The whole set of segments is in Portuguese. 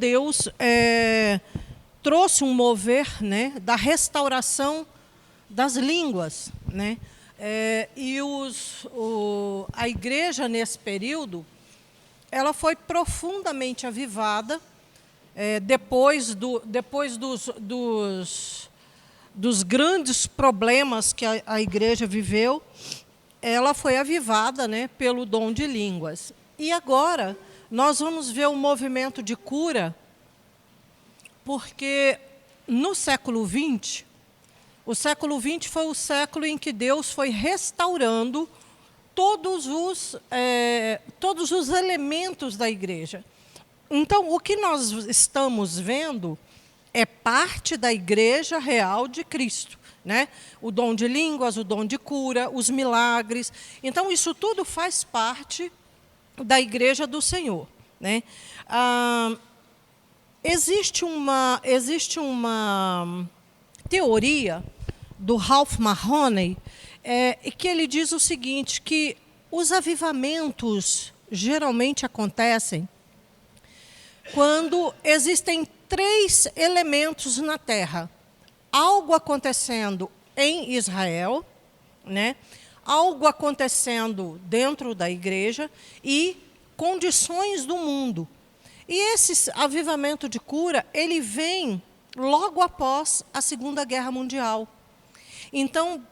Deus trouxe um mover, né, da restauração das línguas, né? E a igreja, nesse período, ela foi profundamente avivada, depois dos grandes problemas que a igreja viveu. Ela foi avivada, né, pelo dom de línguas. E agora nós vamos ver o movimento de cura, porque no século XX, o século XX foi o século em que Deus foi restaurando todos os elementos da igreja. Então, o que nós estamos vendo é parte da igreja real de Cristo, né? O dom de línguas, o dom de cura, os milagres. Então, isso tudo faz parte da igreja do Senhor, né? Existe uma teoria do Ralph Mahoney, que ele diz o seguinte, que os avivamentos geralmente acontecem quando existem 3 elementos na Terra. Algo acontecendo em Israel, né? Algo acontecendo dentro da igreja e condições do mundo. E esse avivamento de cura, ele vem logo após a Segunda Guerra Mundial. Então,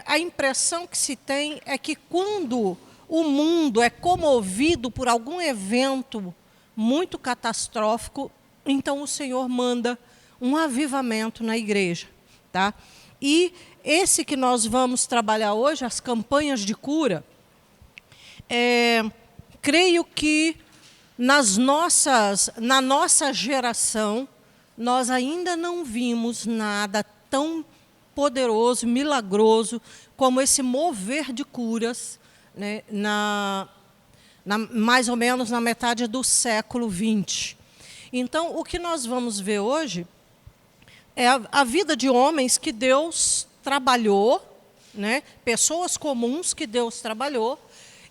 a impressão que se tem é que quando o mundo é comovido por algum evento muito catastrófico, então o Senhor manda um avivamento na igreja, tá? E esse que nós vamos trabalhar hoje, as campanhas de cura, creio que na nossa geração, nós ainda não vimos nada tão poderoso, milagroso, como esse mover de curas, né, mais ou menos na metade do século XX. Então, o que nós vamos ver hoje é a vida de homens que Deus trabalhou, né, pessoas comuns que Deus trabalhou,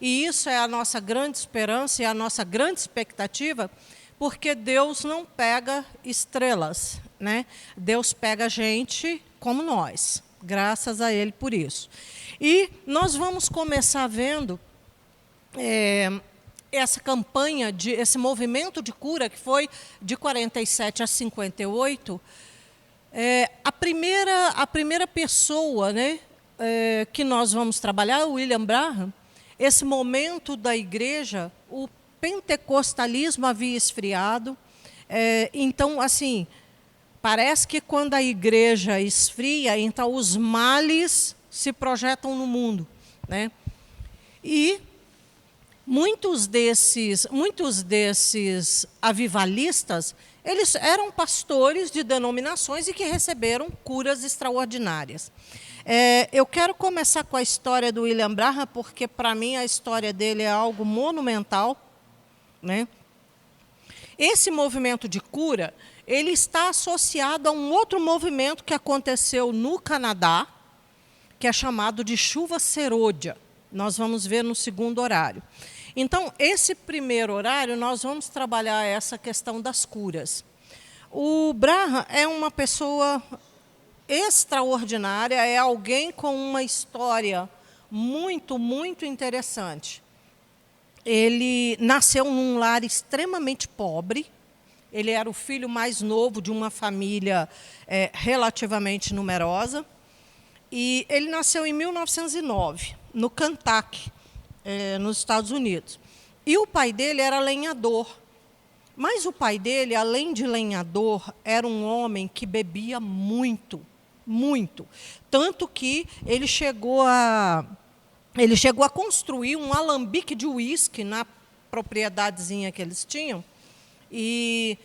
e isso é a nossa grande esperança e a nossa grande expectativa, porque Deus não pega estrelas, né? Deus pega gente como nós, graças a Ele por isso. E nós vamos começar vendo essa campanha, esse movimento de cura, que foi de 47 a 58, a primeira pessoa, né, que nós vamos trabalhar, o William Branham. Esse momento da igreja, o pentecostalismo havia esfriado. Então, assim, parece que quando a igreja esfria, então os males se projetam no mundo, né? E muitos desses avivalistas, eles eram pastores de denominações e que receberam curas extraordinárias. Eu quero começar com a história do William Branham, porque, para mim, a história dele é algo monumental, né? Esse movimento de cura, ele está associado a um outro movimento que aconteceu no Canadá, que é chamado de chuva serôdia. Nós vamos ver no segundo horário. Então, esse primeiro horário, nós vamos trabalhar essa questão das curas. O Branham é uma pessoa extraordinária, é alguém com uma história muito, muito interessante. Ele nasceu num lar extremamente pobre, ele era o filho mais novo de uma família relativamente numerosa, e ele nasceu em 1909, no Kentucky, nos Estados Unidos. E o pai dele era lenhador. Mas o pai dele, além de lenhador, era um homem que bebia muito, muito. Tanto que ele chegou a construir um alambique de uísque na propriedadezinha que eles tinham. E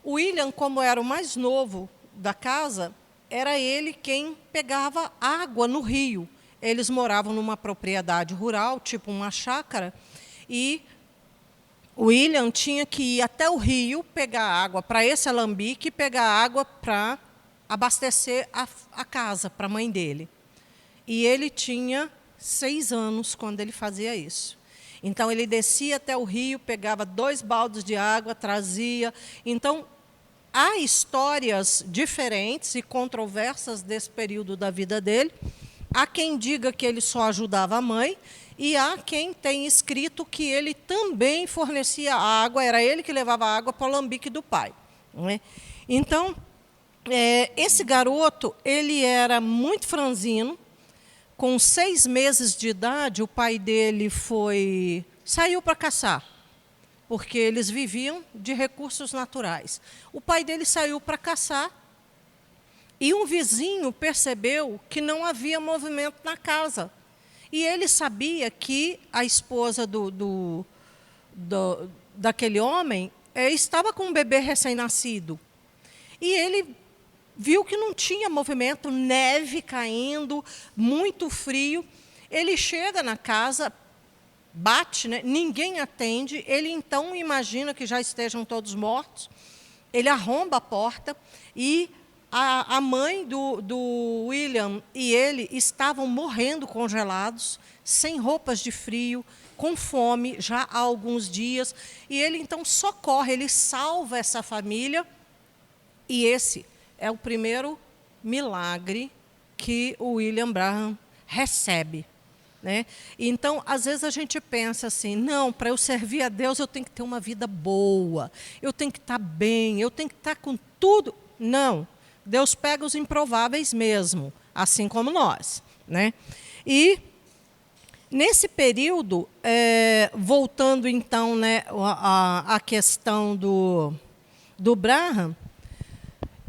o William, como era o mais novo da casa, era ele quem pegava água no rio. Eles moravam numa propriedade rural, tipo uma chácara, e o William tinha que ir até o rio pegar água para esse alambique e pegar água para abastecer a casa para a mãe dele. E ele tinha 6 anos quando ele fazia isso. Então, ele descia até o rio, pegava 2 baldes de água, trazia. Então, há histórias diferentes e controversas desse período da vida dele. Há quem diga que ele só ajudava a mãe, e há quem tem escrito que ele também fornecia água, era ele que levava água para o alambique do pai. Né? Então, esse garoto, ele era muito franzino. Com 6 meses de idade, o pai dele saiu para caçar, porque eles viviam de recursos naturais. O pai dele saiu para caçar e um vizinho percebeu que não havia movimento na casa. E ele sabia que a esposa daquele homem estava com um bebê recém-nascido. E ele viu que não tinha movimento, neve caindo, muito frio. Ele chega na casa, bate, né? Ninguém atende. Ele então imagina que já estejam todos mortos. Ele arromba a porta e a mãe do William e ele estavam morrendo congelados, sem roupas de frio, com fome já há alguns dias. E ele então socorre, ele salva essa família. E esse é o primeiro milagre que o William Branham recebe. Né? Então, às vezes a gente pensa assim, não, para eu servir a Deus eu tenho que ter uma vida boa, eu tenho que estar bem, eu tenho que estar com tudo. Não, Deus pega os improváveis mesmo, assim como nós. Né? E nesse período, voltando então, né, à questão do Branham,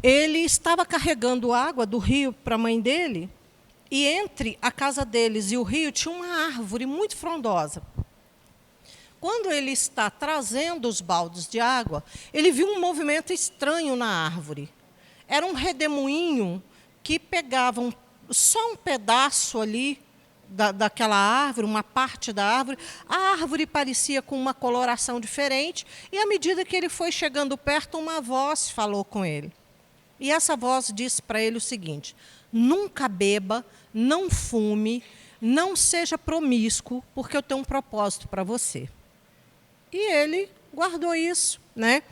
ele estava carregando água do rio para a mãe dele, e entre a casa deles e o rio tinha uma árvore muito frondosa. Quando ele está trazendo os baldes de água, ele viu um movimento estranho na árvore. Era um redemoinho que pegava só um pedaço ali daquela árvore, uma parte da árvore. A árvore parecia com uma coloração diferente, e à medida que ele foi chegando perto, uma voz falou com ele. E essa voz disse para ele o seguinte: nunca beba, não fume, não seja promíscuo, porque eu tenho um propósito para você. E ele guardou isso. Né?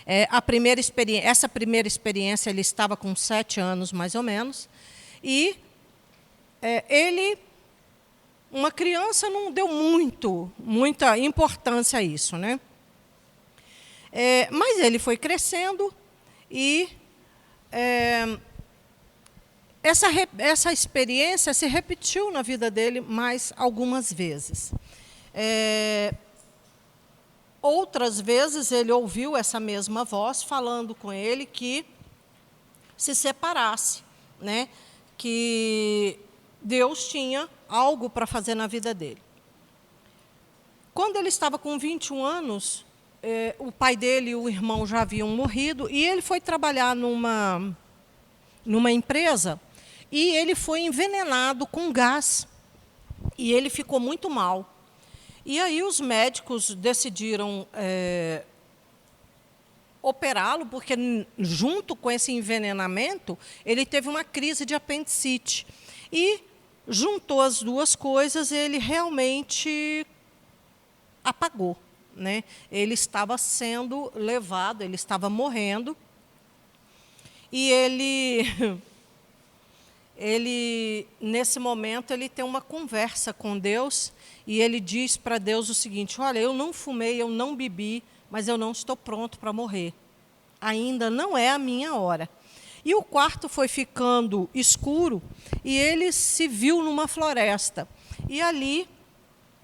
Essa primeira experiência, ele estava com 7 anos, mais ou menos, e uma criança, não deu muita importância a isso. Né? Mas ele foi crescendo e essa experiência se repetiu na vida dele mais algumas vezes. Outras vezes ele ouviu essa mesma voz falando com ele que se separasse, né? Que Deus tinha algo para fazer na vida dele. Quando ele estava com 21 anos, o pai dele e o irmão já haviam morrido, e ele foi trabalhar numa empresa, e ele foi envenenado com gás, e ele ficou muito mal. E aí os médicos decidiram operá-lo, porque junto com esse envenenamento, ele teve uma crise de apendicite. E juntou as duas coisas, ele realmente apagou. Né? Ele estava sendo levado, ele estava morrendo. E ele, nesse momento, ele tem uma conversa com Deus, e ele diz para Deus o seguinte: olha, eu não fumei, eu não bebi, mas eu não estou pronto para morrer. Ainda não é a minha hora. E o quarto foi ficando escuro, e ele se viu numa floresta. E ali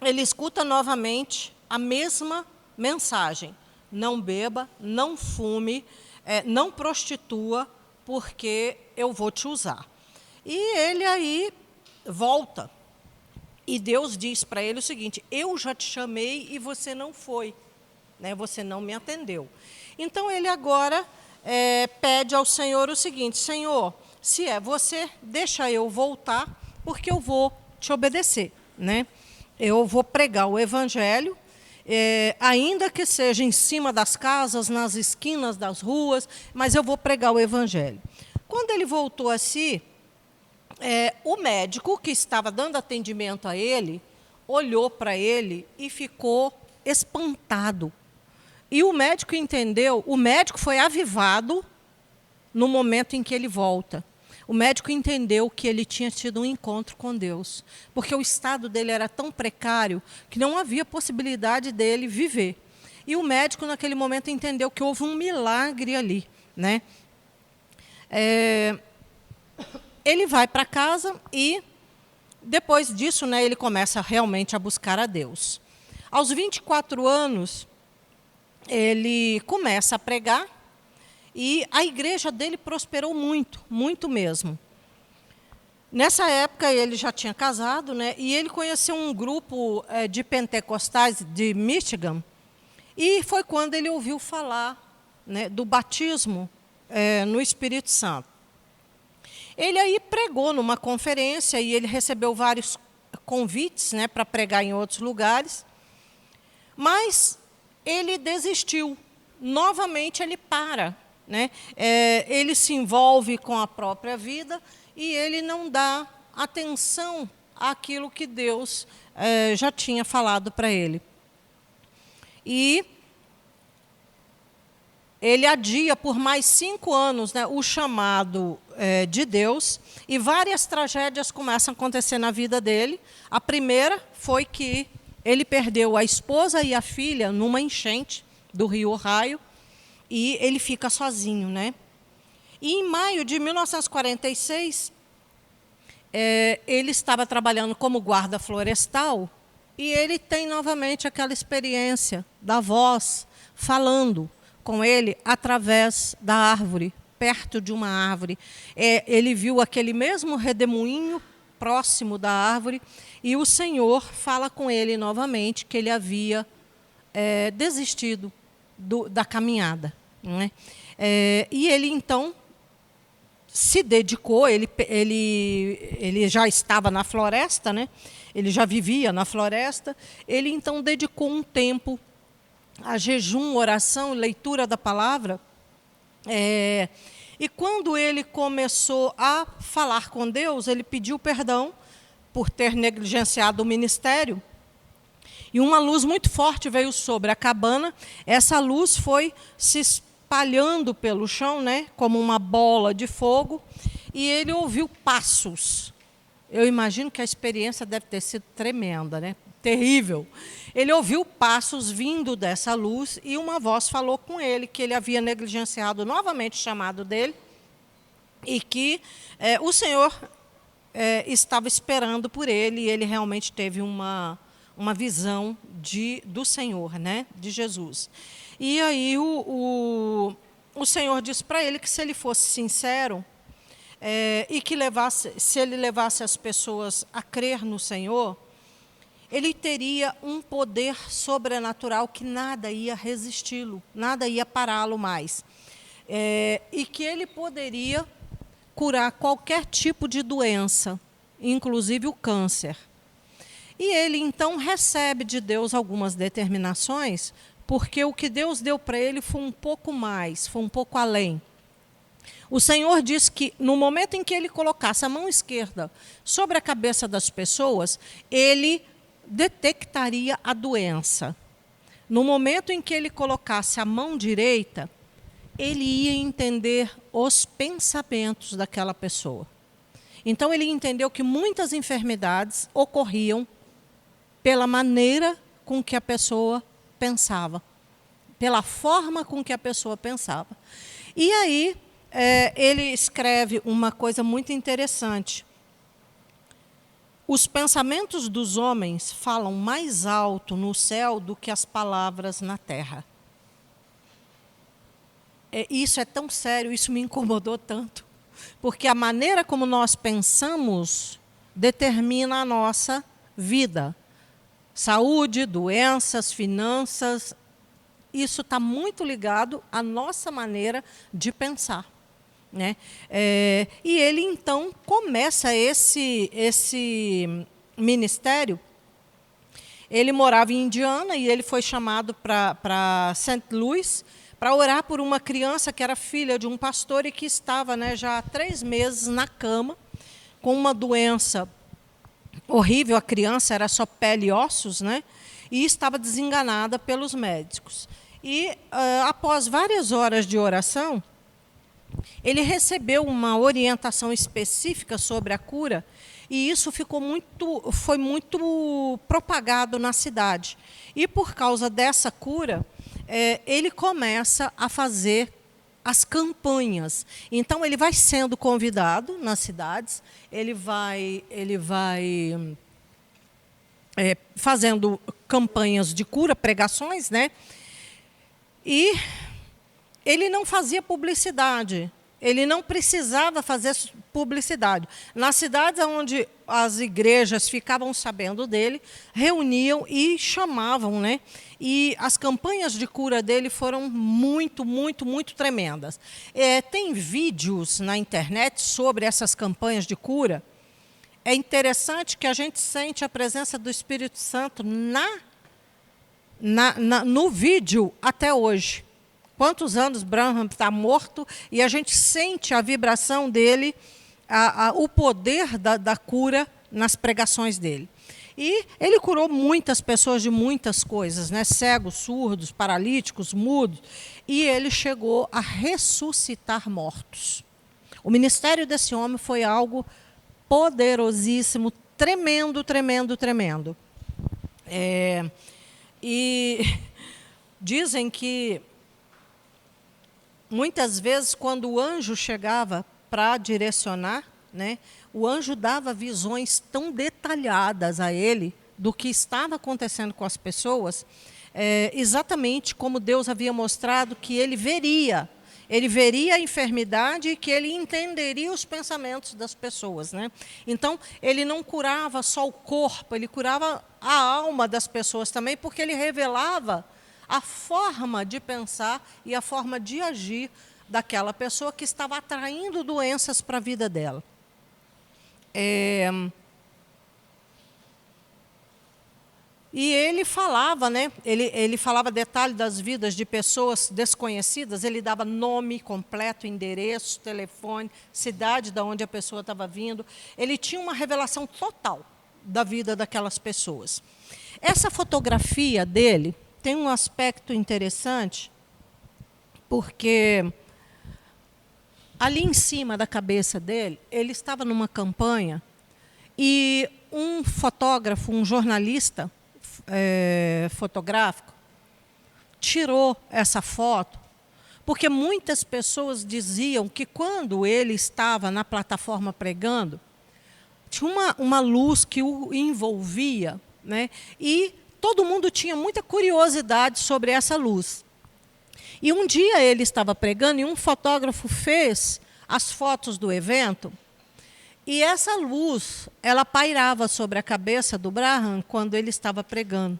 ele escuta novamente a mesma mensagem: não beba, não fume, não prostitua, porque eu vou te usar. E ele aí volta. E Deus diz para ele o seguinte: eu já te chamei e você não foi, né? Você não me atendeu. Então ele agora pede ao Senhor o seguinte: Senhor, se é você, deixa eu voltar, porque eu vou te obedecer. Né? Eu vou pregar o Evangelho, ainda que seja em cima das casas, nas esquinas das ruas, mas eu vou pregar o Evangelho. Quando ele voltou a si, o médico que estava dando atendimento a ele olhou para ele e ficou espantado. E o médico entendeu, o médico foi avivado no momento em que ele volta. O médico entendeu que ele tinha tido um encontro com Deus, porque o estado dele era tão precário que não havia possibilidade dele viver. E o médico, naquele momento, entendeu que houve um milagre ali, né? Ele vai para casa e, depois disso, né, ele começa realmente a buscar a Deus. Aos 24 anos, ele começa a pregar, e a igreja dele prosperou muito, muito mesmo. Nessa época, ele já tinha casado, né, e ele conheceu um grupo de pentecostais de Michigan, e foi quando ele ouviu falar, né, do batismo no Espírito Santo. Ele aí pregou numa conferência, e ele recebeu vários convites, né, para pregar em outros lugares, mas ele desistiu. Novamente ele para. Né? Ele se envolve com a própria vida e ele não dá atenção àquilo que Deus já tinha falado para ele. E ele adia por mais 5 anos, né, o chamado de Deus, e várias tragédias começam a acontecer na vida dele. A primeira foi que ele perdeu a esposa e a filha numa enchente do rio Ohio, e ele fica sozinho, né? E em maio de 1946, ele estava trabalhando como guarda florestal, e ele tem novamente aquela experiência da voz falando com ele através da árvore, perto de uma árvore. Ele viu aquele mesmo redemoinho próximo da árvore, e o Senhor fala com ele novamente que ele havia desistido da caminhada. Né? E ele, então, se dedicou, ele já estava na floresta, né? Ele já vivia na floresta, ele, então, dedicou um tempo a jejum, oração, leitura da palavra, e quando ele começou a falar com Deus, ele pediu perdão por ter negligenciado o ministério, e uma luz muito forte veio sobre a cabana. Essa luz foi se espalhando pelo chão, né, como uma bola de fogo, e ele ouviu passos. Eu imagino que a experiência deve ter sido tremenda, né? Terrível. Ele ouviu passos vindo dessa luz, e uma voz falou com ele que ele havia negligenciado novamente o chamado dele, e que o Senhor estava esperando por ele, e ele realmente teve uma visão do Senhor, né, de Jesus. E aí o Senhor disse para ele que, se ele fosse sincero, e que se ele levasse as pessoas a crer no Senhor, ele teria um poder sobrenatural que nada ia resisti-lo, nada ia pará-lo mais. E que ele poderia curar qualquer tipo de doença, inclusive o câncer. E ele, então, recebe de Deus algumas determinações, porque o que Deus deu para ele foi um pouco mais, foi um pouco além. O Senhor disse que, no momento em que ele colocasse a mão esquerda sobre a cabeça das pessoas, ele detectaria a doença. No momento em que ele colocasse a mão direita, ele ia entender os pensamentos daquela pessoa. Então, ele entendeu que muitas enfermidades ocorriam pela maneira com que a pessoa pensava, pela forma com que a pessoa pensava. E aí, ele escreve uma coisa muito interessante. Os pensamentos dos homens falam mais alto no céu do que as palavras na terra. Isso é tão sério, isso me incomodou tanto, porque a maneira como nós pensamos determina a nossa vida. Saúde, doenças, finanças, isso está muito ligado à nossa maneira de pensar. Né? E ele, então, começa esse ministério. Ele morava em Indiana e ele foi chamado para St. Louis para orar por uma criança que era filha de um pastor e que estava, né, já há 3 meses na cama, com uma doença horrível, a criança era só pele e ossos, né? E estava desenganada pelos médicos. E, após várias horas de oração, ele recebeu uma orientação específica sobre a cura, e isso foi muito propagado na cidade. E, por causa dessa cura, ele começa a fazer as campanhas. Então, ele vai sendo convidado nas cidades, ele vai fazendo campanhas de cura, pregações, né? E ele não fazia publicidade, ele não precisava fazer publicidade. Nas cidades onde as igrejas ficavam sabendo dele, reuniam e chamavam, né? E as campanhas de cura dele foram muito, muito, muito tremendas. Tem vídeos na internet sobre essas campanhas de cura. É interessante que a gente sente a presença do Espírito Santo no vídeo até hoje. Quantos anos Branham está morto e a gente sente a vibração dele, o poder da cura nas pregações dele. E ele curou muitas pessoas de muitas coisas, né? Cegos, surdos, paralíticos, mudos. E ele chegou a ressuscitar mortos. O ministério desse homem foi algo poderosíssimo, tremendo, tremendo, tremendo. E dizem que muitas vezes, quando o anjo chegava para direcionar, né, o anjo dava visões tão detalhadas a ele do que estava acontecendo com as pessoas, exatamente como Deus havia mostrado que ele veria. Ele veria a enfermidade e que ele entenderia os pensamentos das pessoas, né? Então, ele não curava só o corpo, ele curava a alma das pessoas também, porque ele revelava a forma de pensar e a forma de agir daquela pessoa que estava atraindo doenças para a vida dela. E ele falava, né? Ele falava detalhes das vidas de pessoas desconhecidas, ele dava nome completo, endereço, telefone, cidade de onde a pessoa estava vindo. Ele tinha uma revelação total da vida daquelas pessoas. Essa fotografia dele tem um aspecto interessante, porque ali em cima da cabeça dele, ele estava numa campanha e um fotógrafo, um jornalista fotográfico, tirou essa foto, porque muitas pessoas diziam que quando ele estava na plataforma pregando, tinha uma luz que o envolvia, né? E todo mundo tinha muita curiosidade sobre essa luz. E um dia ele estava pregando e um fotógrafo fez as fotos do evento, e essa luz, ela pairava sobre a cabeça do Branham quando ele estava pregando.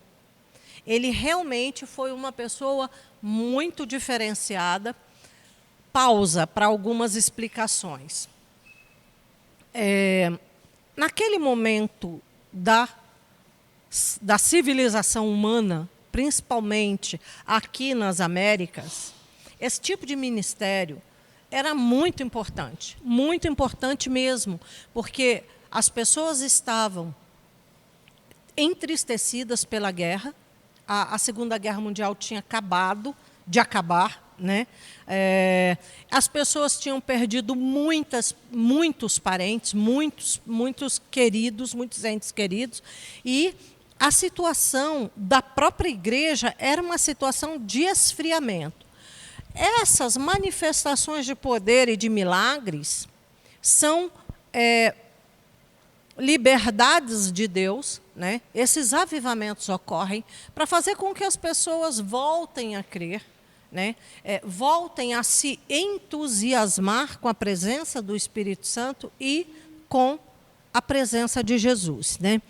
Ele realmente foi uma pessoa muito diferenciada. Pausa para algumas explicações. Naquele momento da civilização humana, principalmente aqui nas Américas, esse tipo de ministério era muito importante mesmo, porque as pessoas estavam entristecidas pela guerra. A Segunda Guerra Mundial tinha acabado de acabar, né? As pessoas tinham perdido muitos parentes, muitos queridos, muitos entes queridos, e a situação da própria igreja era uma situação de esfriamento. Essas manifestações de poder e de milagres são liberdades de Deus, né? Esses avivamentos ocorrem para fazer com que as pessoas voltem a crer, né? Voltem a se entusiasmar com a presença do Espírito Santo e com a presença de Jesus, né?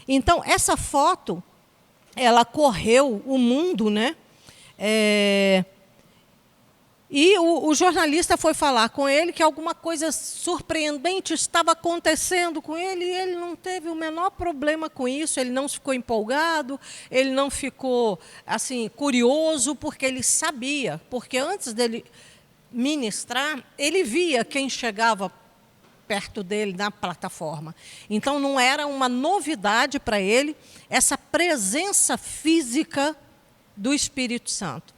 Então, essa foto, ela correu o mundo, né? E o jornalista foi falar com ele que alguma coisa surpreendente estava acontecendo com ele, e ele não teve o menor problema com isso, ele não ficou empolgado, ele não ficou assim curioso, porque ele sabia, porque antes dele ministrar, ele via quem chegava perto dele na plataforma. Então, não era uma novidade para ele essa presença física do Espírito Santo.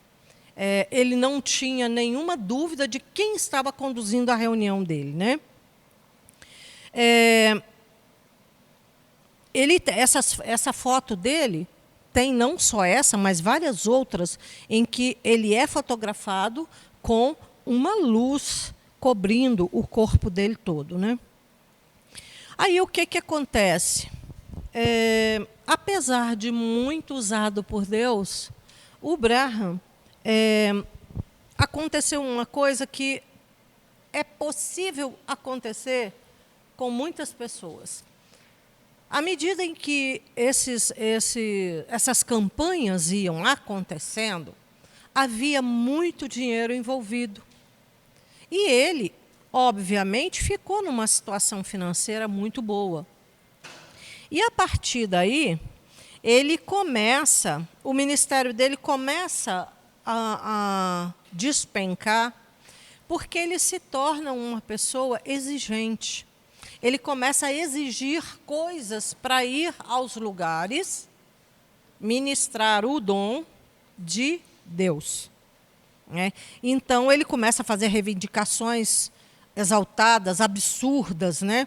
Ele não tinha nenhuma dúvida de quem estava conduzindo a reunião dele, né? Essa foto dele tem não só essa, mas várias outras em que ele é fotografado com uma luz cobrindo o corpo dele todo, né? Aí o que acontece? Apesar de muito usado por Deus, o Branham, aconteceu uma coisa que é possível acontecer com muitas pessoas. À medida em que essas campanhas iam acontecendo, havia muito dinheiro envolvido. E ele, obviamente, ficou numa situação financeira muito boa. E, a partir daí, o ministério dele começa a despencar, porque ele se torna uma pessoa exigente. Ele começa a exigir coisas para ir aos lugares, ministrar o dom de Deus. Né? Então, ele começa a fazer reivindicações exaltadas, absurdas, né?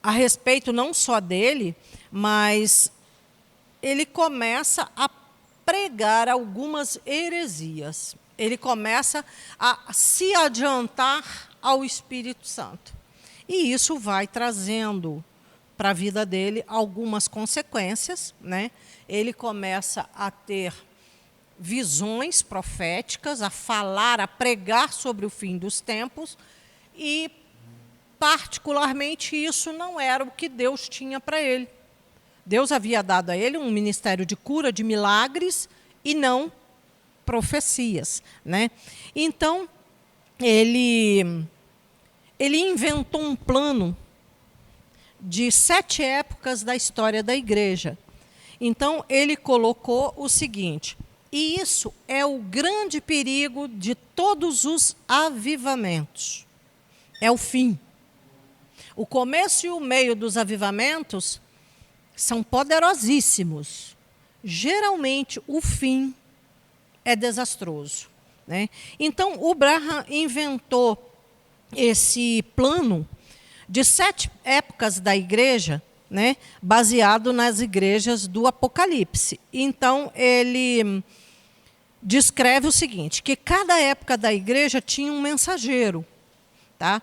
A respeito não só dele, mas ele começa a pregar algumas heresias. Ele começa a se adiantar ao Espírito Santo. E isso vai trazendo para a vida dele algumas consequências, né? Ele começa a ter visões proféticas, a falar, a pregar sobre o fim dos tempos, e, particularmente, isso não era o que Deus tinha para ele. Deus havia dado a ele um ministério de cura, de milagres, e não profecias, né? Então, ele inventou um plano de 7 épocas da história da igreja. Então, ele colocou o seguinte, e isso é o grande perigo de todos os avivamentos. É o fim. O começo e o meio dos avivamentos são poderosíssimos. Geralmente, o fim é desastroso, né? Então, o Branham inventou esse plano de 7 épocas da igreja, né, baseado nas igrejas do Apocalipse. Então, ele descreve o seguinte, que cada época da igreja tinha um mensageiro. Tá?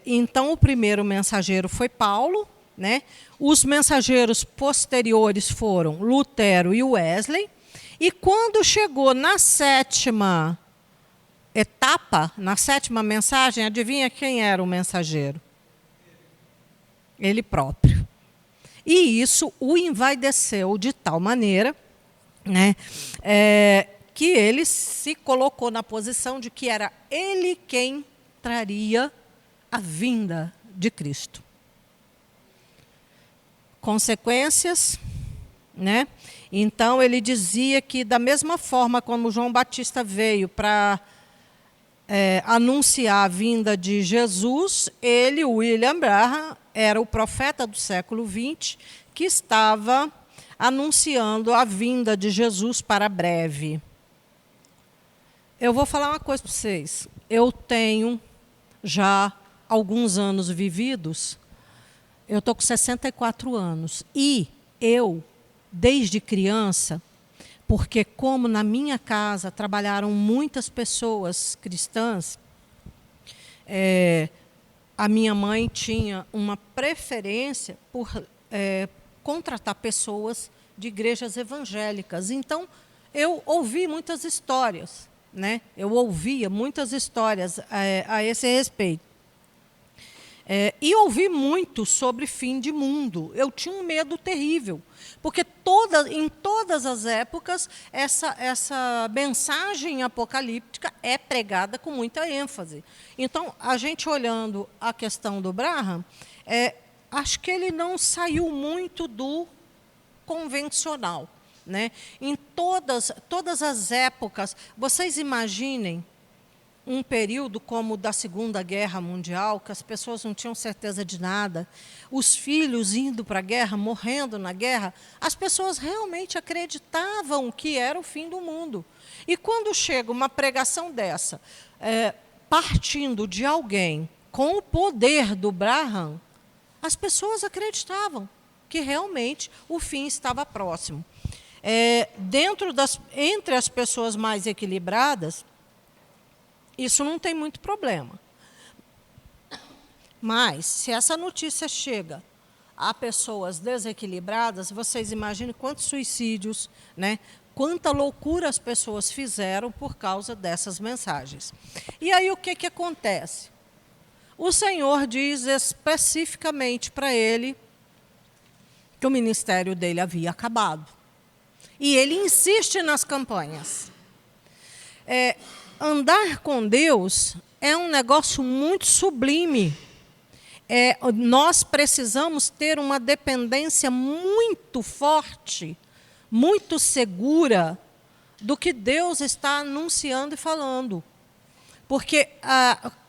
Então, o primeiro mensageiro foi Paulo, né? Os mensageiros posteriores foram Lutero e Wesley. E quando chegou na 7ª etapa, na 7ª mensagem, adivinha quem era o mensageiro? Ele próprio. E isso o envaideceu de tal maneira, né, que ele se colocou na posição de que era ele quem traria a vinda de Cristo. Consequências, né? Então, ele dizia que, da mesma forma como João Batista veio para anunciar a vinda de Jesus, ele, William Branham, era o profeta do século XX, que estava anunciando a vinda de Jesus para breve. Eu vou falar uma coisa para vocês. Eu tenho já alguns anos vividos, eu estou com 64 anos, e eu, desde criança, porque como na minha casa trabalharam muitas pessoas cristãs, a minha mãe tinha uma preferência por contratar pessoas de igrejas evangélicas. Então, eu ouvi muitas histórias, né? Eu ouvia muitas histórias a esse respeito. E ouvi muito sobre fim de mundo. Eu tinha um medo terrível, porque em todas as épocas essa mensagem apocalíptica é pregada com muita ênfase. Então, a gente olhando a questão do Branham, acho que ele não saiu muito do convencional, né? Em todas as épocas, vocês imaginem um período como o da Segunda Guerra Mundial, que as pessoas não tinham certeza de nada, os filhos indo para a guerra, morrendo na guerra, as pessoas realmente acreditavam que era o fim do mundo. E quando chega uma pregação dessa, partindo de alguém com o poder do Brahman, as pessoas acreditavam que realmente o fim estava próximo. Entre as pessoas mais equilibradas, isso não tem muito problema. Mas, se essa notícia chega a pessoas desequilibradas, vocês imaginem quantos suicídios, né? Quanta loucura as pessoas fizeram por causa dessas mensagens. E aí o que acontece? O Senhor diz especificamente para ele que o ministério dele havia acabado. E ele insiste nas campanhas. Andar com Deus é um negócio muito sublime. Nós precisamos ter uma dependência muito forte, muito segura do que Deus está anunciando e falando. Porque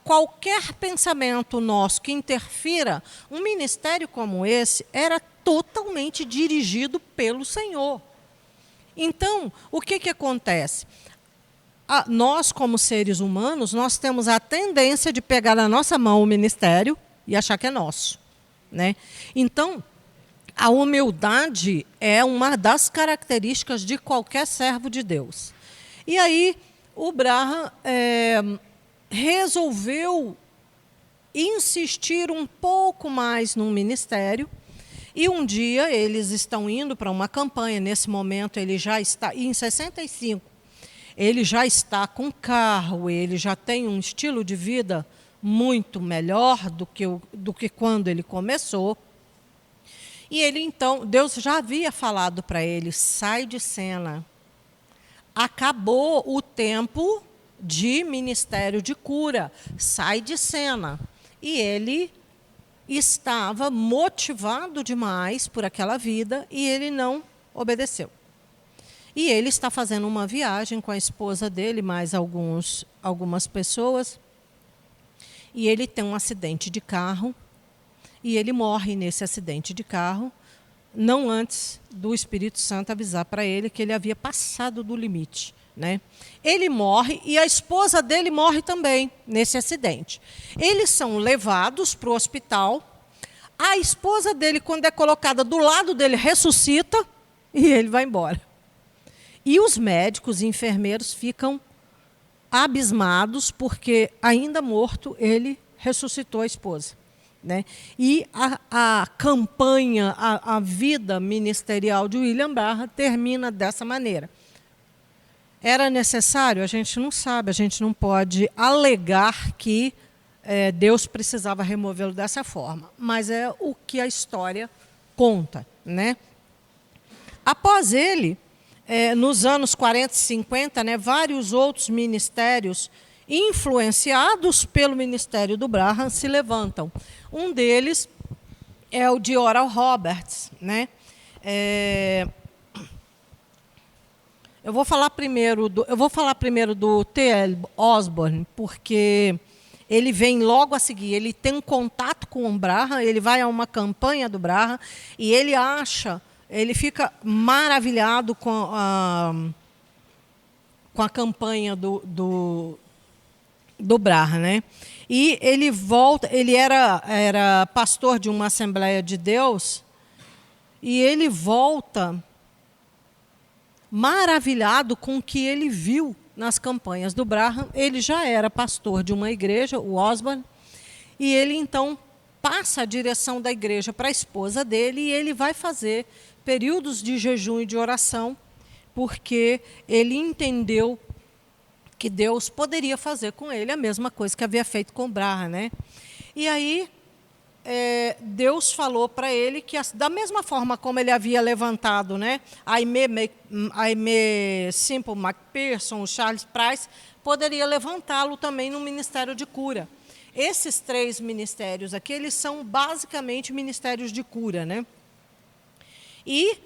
qualquer pensamento nosso que interfira, um ministério como esse era totalmente dirigido pelo Senhor. Então, o que acontece? Nós, como seres humanos, nós temos a tendência de pegar na nossa mão o ministério e achar que é nosso, né? Então, a humildade é uma das características de qualquer servo de Deus. E aí, o Brahman resolveu insistir um pouco mais no ministério. E um dia eles estão indo para uma campanha. Nesse momento ele já está, em 65, ele já está com carro, ele já tem um estilo de vida muito melhor do que quando ele começou. E ele então, Deus já havia falado para ele, sai de cena. Acabou o tempo de ministério de cura, sai de cena. E ele estava motivado demais por aquela vida e ele não obedeceu. E ele está fazendo uma viagem com a esposa dele, mais algumas pessoas, e ele tem um acidente de carro, e ele morre nesse acidente de carro, não antes do Espírito Santo avisar para ele que ele havia passado do limite, né? Ele morre e a esposa dele morre também nesse acidente. Eles são levados para o hospital, a esposa dele, quando é colocada do lado dele, ressuscita e ele vai embora. E os médicos e enfermeiros ficam abismados, porque, ainda morto, ele ressuscitou a esposa, né? E a campanha, a vida ministerial de William Barra termina dessa maneira. Era necessário? A gente não sabe, a gente não pode alegar que Deus precisava removê-lo dessa forma, mas é o que a história conta, né? Após ele, nos anos 40 e 50, né, vários outros ministérios influenciados pelo ministério do Brahman se levantam. Um deles é o de Oral Roberts, né? Eu vou falar primeiro do T.L. Osborne, porque ele vem logo a seguir. Ele tem um contato com o Brahman, ele vai a uma campanha do Brahman e ele fica maravilhado com a campanha do Brahman, né? E ele volta, ele era pastor de uma Assembleia de Deus, e ele volta maravilhado com o que ele viu nas campanhas do Brahman. Ele já era pastor de uma igreja, o Osborne, e ele então passa a direção da igreja para a esposa dele, e ele vai fazer períodos de jejum e de oração, porque ele entendeu que Deus poderia fazer com ele a mesma coisa que havia feito com o Brahman, né? E aí Deus falou para ele que, da mesma forma como ele havia levantado, né, Aimee Semple McPherson, o Charles Price, poderia levantá-lo também no ministério de cura. Esses 3 ministérios aqui, eles são basicamente ministérios de cura, né? E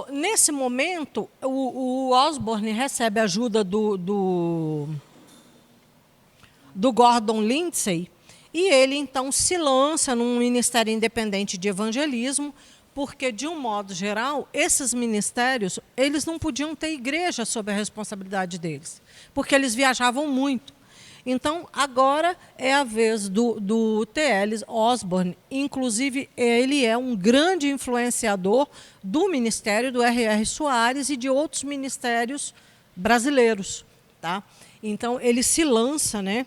nesse momento, o Osborne recebe ajuda do do Gordon Lindsay, e ele, então, se lança num ministério independente de evangelismo, porque, de um modo geral, esses ministérios eles não podiam ter igreja sob a responsabilidade deles, porque eles viajavam muito. Então, agora é a vez do T.L. Osborne. Inclusive, ele é um grande influenciador do ministério do R.R. Soares e de outros ministérios brasileiros. Tá? Então, ele se lança, né,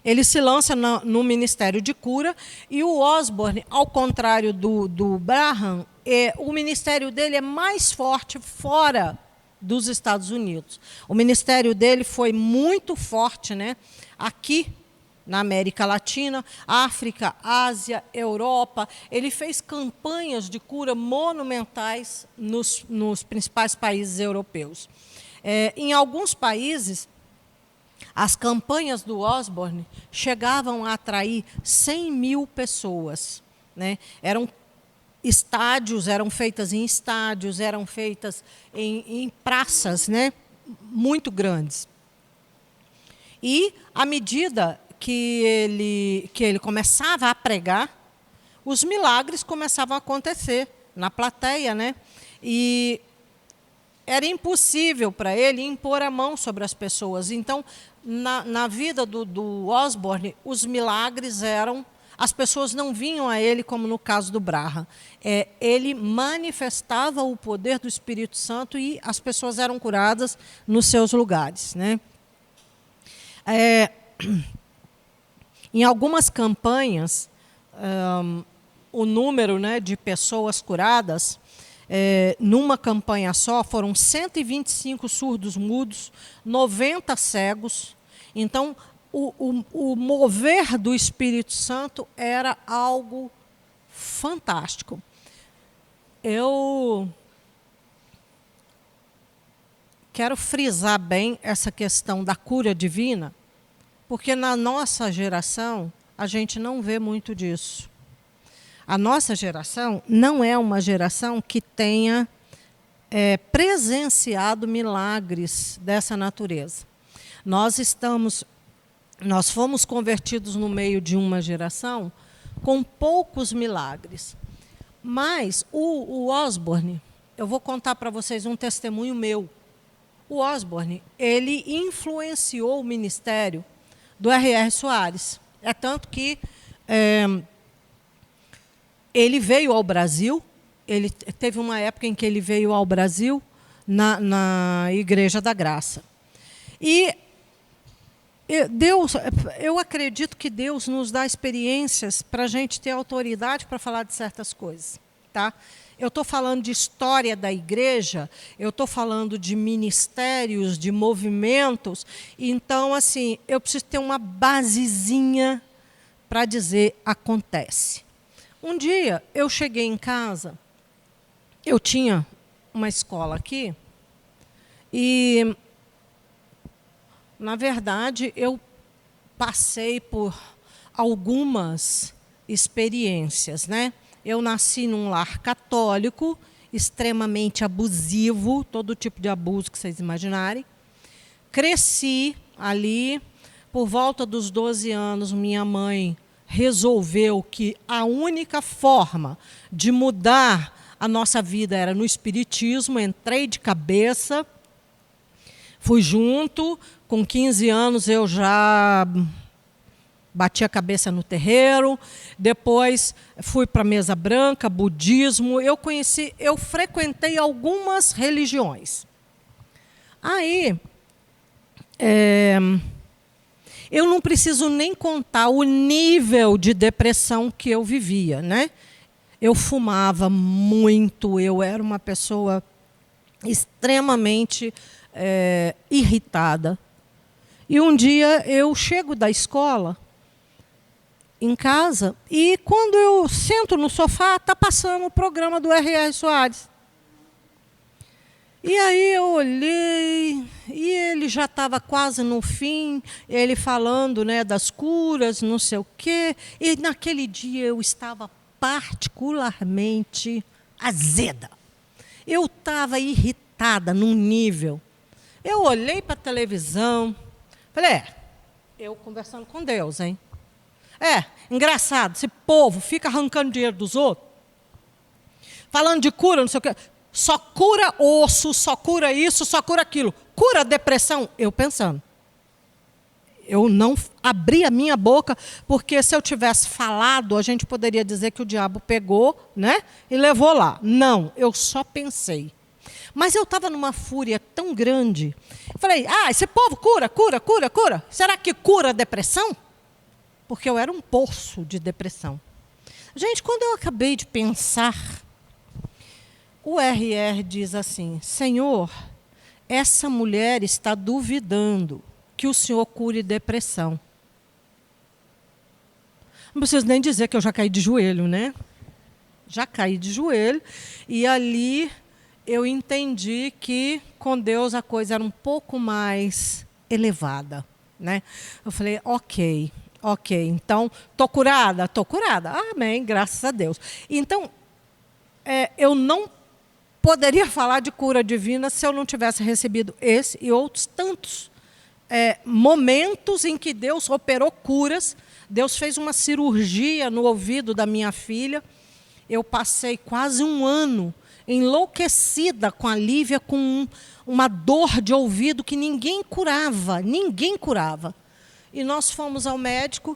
ele se lança no Ministério de Cura, e o Osborne, ao contrário do Branham, o ministério dele é mais forte fora dos Estados Unidos. O ministério dele foi muito forte, né, aqui na América Latina, África, Ásia, Europa. Ele fez campanhas de cura monumentais nos principais países europeus. Em alguns países, as campanhas do Osborne chegavam a atrair 100 mil pessoas. Né? Eram feitas em estádios, eram feitas em praças, né, muito grandes. E, à medida que ele começava a pregar, os milagres começavam a acontecer na plateia, né? E era impossível para ele impor a mão sobre as pessoas. Então, na vida do Osborne, os milagres eram... As pessoas não vinham a ele, como no caso do Branham. Ele manifestava o poder do Espírito Santo e as pessoas eram curadas nos seus lugares. Né? Em algumas campanhas, o número, né, de pessoas curadas, numa campanha só, foram 125 surdos mudos, 90 cegos. Então, o mover do Espírito Santo era algo fantástico. Eu quero frisar bem essa questão da cura divina, porque na nossa geração a gente não vê muito disso. A nossa geração não é uma geração que tenha presenciado milagres dessa natureza. Nós fomos convertidos no meio de uma geração com poucos milagres. Mas o Osborne, eu vou contar para vocês um testemunho meu. O Osborne, ele influenciou o ministério do R.R. Soares. É tanto que ele veio ao Brasil, ele teve uma época em que ele veio ao Brasil na Igreja da Graça. E eu acredito que Deus nos dá experiências para a gente ter autoridade para falar de certas coisas. Tá? Eu estou falando de história da igreja, eu estou falando de ministérios, de movimentos. Então, assim, eu preciso ter uma basezinha para dizer acontece. Um dia, eu cheguei em casa, eu tinha uma escola aqui, e... Na verdade, eu passei por algumas experiências. Né? Eu nasci num lar católico, extremamente abusivo, todo tipo de abuso que vocês imaginarem. Cresci ali, por volta dos 12 anos, minha mãe resolveu que a única forma de mudar a nossa vida era no espiritismo. Entrei de cabeça, fui junto. Com 15 anos eu já bati a cabeça no terreiro, depois fui para a mesa branca, budismo, eu frequentei algumas religiões. Aí, eu não preciso nem contar o nível de depressão que eu vivia. Né? Eu fumava muito, eu era uma pessoa extremamente irritada. E um dia eu chego da escola, em casa, e quando eu sento no sofá, está passando o programa do R.R. Soares. E aí eu olhei, e ele já estava quase no fim, ele falando, né, das curas, não sei o quê. E naquele dia eu estava particularmente azeda. Eu estava irritada num nível. Eu olhei para a televisão, falei, eu conversando com Deus, hein? Engraçado, esse povo fica arrancando dinheiro dos outros, falando de cura, não sei o quê. Só cura osso, só cura isso, só cura aquilo. Cura depressão? Eu pensando. Eu não abri a minha boca, porque se eu tivesse falado, a gente poderia dizer que o diabo pegou, né, e levou lá. Não, eu só pensei. Mas eu estava numa fúria tão grande. Falei, esse povo cura. Será que cura a depressão? Porque eu era um poço de depressão. Gente, quando eu acabei de pensar, o RR diz assim, Senhor, essa mulher está duvidando que o Senhor cure depressão. Não preciso nem dizer que eu já caí de joelho, né? Já caí de joelho. E ali eu entendi que com Deus a coisa era um pouco mais elevada, né? Eu falei, ok, então, estou curada? Estou curada. Amém, graças a Deus. Então, eu não poderia falar de cura divina se eu não tivesse recebido esse e outros tantos momentos em que Deus operou curas. Deus fez uma cirurgia no ouvido da minha filha. Eu passei quase um ano enlouquecida com a Lívia, com uma dor de ouvido que ninguém curava. E nós fomos ao médico,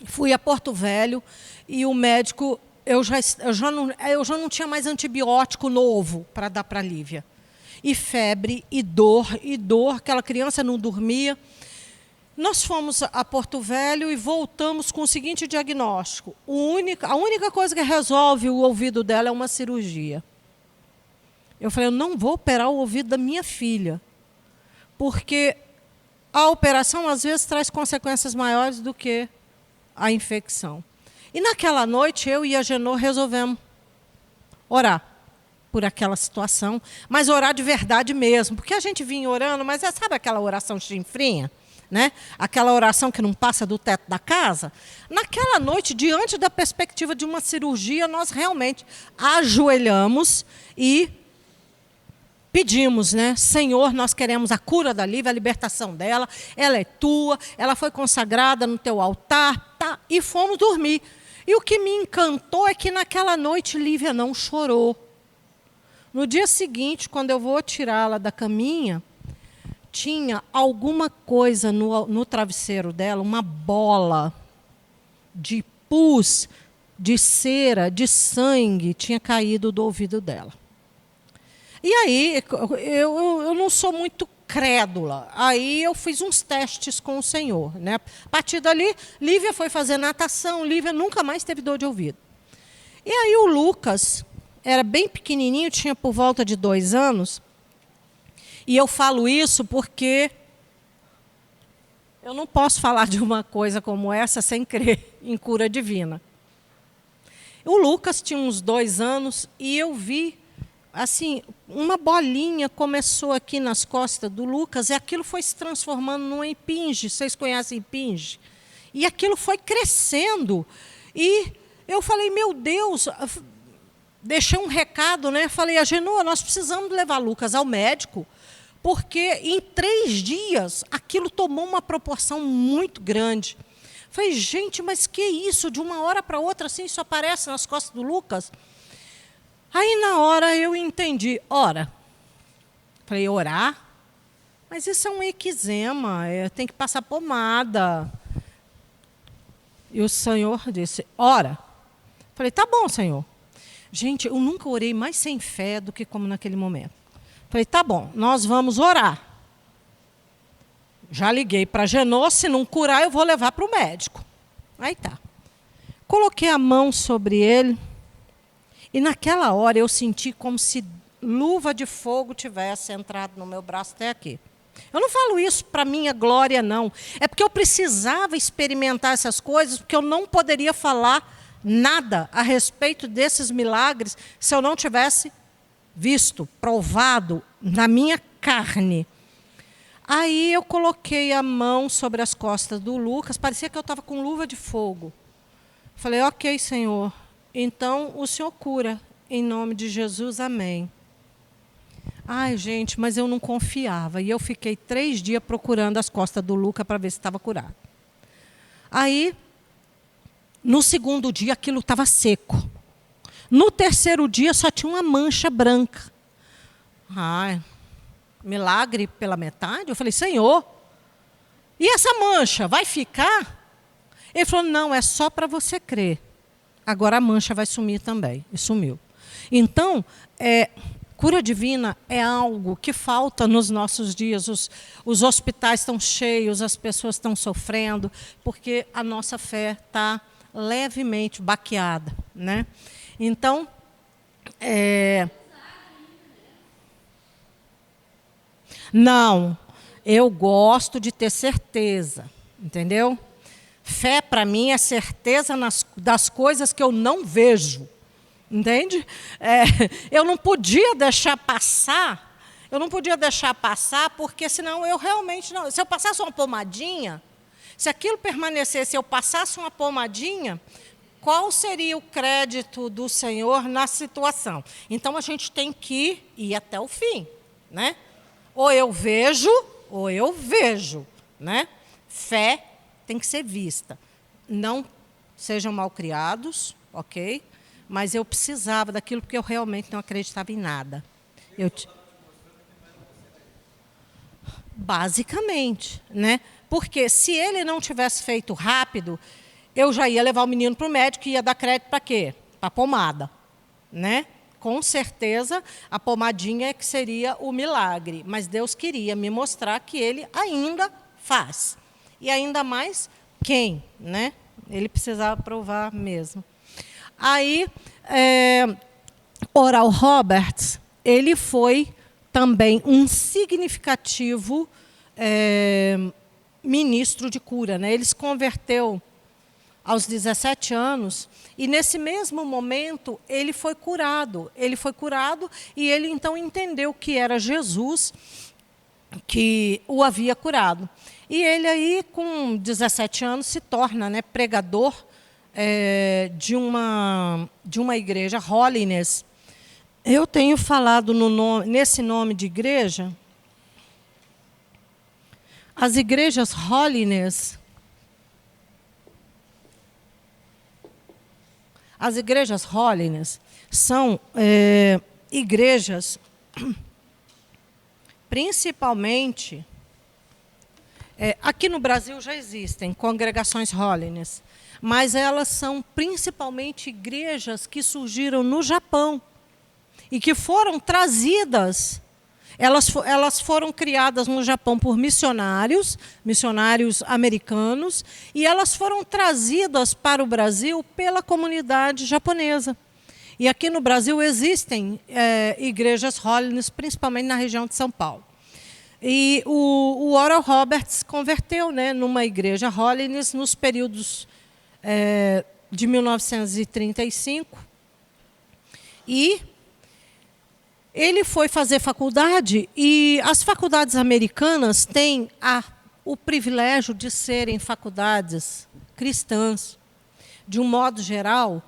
fui a Porto Velho, e o médico, eu já não tinha mais antibiótico novo para dar para a Lívia. E febre, e dor, aquela criança não dormia. Nós fomos a Porto Velho e voltamos com o seguinte diagnóstico. A única coisa que resolve o ouvido dela é uma cirurgia. Eu falei, eu não vou operar o ouvido da minha filha, porque a operação, às vezes, traz consequências maiores do que a infecção. E naquela noite, eu e a Genô resolvemos orar por aquela situação, mas orar de verdade mesmo, porque a gente vinha orando, mas sabe aquela oração chinfrinha? Né? Aquela oração que não passa do teto da casa? Naquela noite, diante da perspectiva de uma cirurgia, nós realmente ajoelhamos e pedimos, né? Senhor, nós queremos a cura da Lívia, a libertação dela, ela é tua, ela foi consagrada no teu altar, tá? E fomos dormir. E o que me encantou é que naquela noite Lívia não chorou. No dia seguinte, quando eu vou tirá-la da caminha, tinha alguma coisa no travesseiro dela, uma bola de pus, de cera, de sangue, tinha caído do ouvido dela. E aí, eu não sou muito crédula. Aí eu fiz uns testes com o Senhor, né? A partir dali, Lívia foi fazer natação, Lívia nunca mais teve dor de ouvido. E aí o Lucas era bem pequenininho, tinha por volta de 2 anos, e eu falo isso porque eu não posso falar de uma coisa como essa sem crer em cura divina. O Lucas tinha uns 2 anos e eu vi, assim, uma bolinha começou aqui nas costas do Lucas e aquilo foi se transformando numa impinge. Vocês conhecem impinge? E aquilo foi crescendo. E eu falei, meu Deus, deixei um recado, né? Falei, a Genô, nós precisamos levar Lucas ao médico, porque em 3 dias aquilo tomou uma proporção muito grande. Falei, gente, mas que isso? De uma hora para outra, assim, isso aparece nas costas do Lucas? Aí, na hora, eu entendi. Ora, falei, orar? Mas isso é um eczema, tem que passar pomada. E o Senhor disse, ora. Falei, tá bom, Senhor. Gente, eu nunca orei mais sem fé do que como naquele momento. Falei, tá bom, nós vamos orar. Já liguei para a Genô, se não curar, eu vou levar para o médico. Aí tá. Coloquei a mão sobre ele, e naquela hora eu senti como se luva de fogo tivesse entrado no meu braço até aqui. Eu não falo isso para minha glória, não. É porque eu precisava experimentar essas coisas, porque eu não poderia falar nada a respeito desses milagres se eu não tivesse visto, provado na minha carne. Aí eu coloquei a mão sobre as costas do Lucas, parecia que eu estava com luva de fogo. Falei, ok, Senhor, então o Senhor cura, em nome de Jesus, amém. Ai, gente, mas eu não confiava. E eu fiquei 3 dias procurando as costas do Luca para ver se estava curado. Aí, no segundo dia, aquilo estava seco. No terceiro dia, só tinha uma mancha branca. Ai, milagre pela metade? Eu falei, Senhor, e essa mancha vai ficar? Ele falou, não, é só para você crer. Agora a mancha vai sumir também. E sumiu. Então, cura divina é algo que falta nos nossos dias. Os hospitais estão cheios, as pessoas estão sofrendo, porque a nossa fé está levemente baqueada, né? Então, não, eu gosto de ter certeza, entendeu? Fé, para mim, é certeza das coisas que eu não vejo. Entende? Eu não podia deixar passar, porque senão eu realmente não. Se eu passasse uma pomadinha, se aquilo permanecesse, eu passasse uma pomadinha, qual seria o crédito do Senhor na situação? Então a gente tem que ir até o fim, né? Ou eu vejo, né? Fé tem que ser vista. Não sejam malcriados, ok? Mas eu precisava daquilo porque eu realmente não acreditava em nada. Basicamente, né? Porque se ele não tivesse feito rápido, eu já ia levar o menino para o médico e ia dar crédito para quê? Para pomada, né? Com certeza, a pomadinha é que seria o milagre. Mas Deus queria me mostrar que ele ainda faz. E ainda mais quem, né? Ele precisava provar mesmo. Aí, Oral Roberts, ele foi também um significativo ministro de cura, né? Ele se converteu aos 17 anos e, nesse mesmo momento, ele foi curado. Ele foi curado e ele, então, entendeu que era Jesus que o havia curado. E ele aí, com 17 anos, se torna, né, pregador de uma igreja, Holiness. Eu tenho falado nesse nome de igreja. As igrejas Holiness, são igrejas, principalmente, aqui no Brasil já existem congregações Holiness, mas elas são principalmente igrejas que surgiram no Japão e que foram trazidas. Elas foram criadas no Japão por missionários americanos, e elas foram trazidas para o Brasil pela comunidade japonesa. E aqui no Brasil existem igrejas Holiness, principalmente na região de São Paulo. E o Oral Roberts converteu, né, numa igreja Holiness nos períodos de 1935. E ele foi fazer faculdade, e as faculdades americanas têm o privilégio de serem faculdades cristãs. De um modo geral,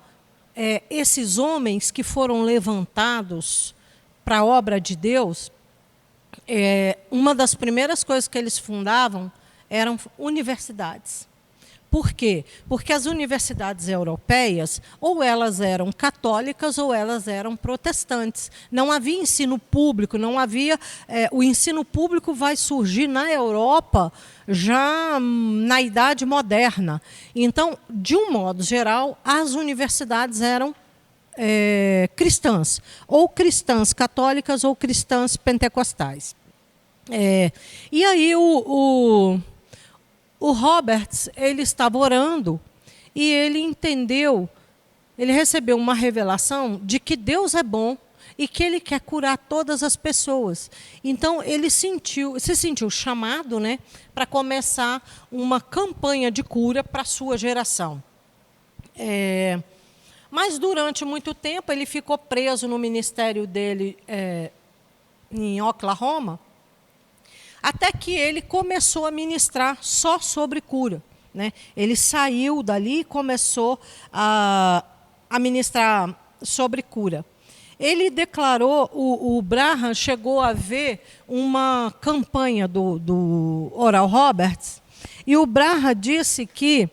esses homens que foram levantados para a obra de Deus, uma das primeiras coisas que eles fundavam eram universidades. Por quê? Porque as universidades europeias, ou elas eram católicas ou elas eram protestantes. Não havia ensino público, não havia... o ensino público vai surgir na Europa já na Idade Moderna. Então, de um modo geral, as universidades eram cristãs, ou cristãs católicas ou cristãs pentecostais. E aí o Roberts, ele estava orando e ele entendeu, ele recebeu uma revelação de que Deus é bom e que ele quer curar todas as pessoas. Então, ele se sentiu chamado, né, para começar uma campanha de cura para a sua geração. Mas, durante muito tempo, ele ficou preso no ministério dele em Oklahoma, até que ele começou a ministrar só sobre cura, né? Ele saiu dali e começou a ministrar sobre cura. Ele declarou, o Branham chegou a ver uma campanha do Oral Roberts, e o Branham disse que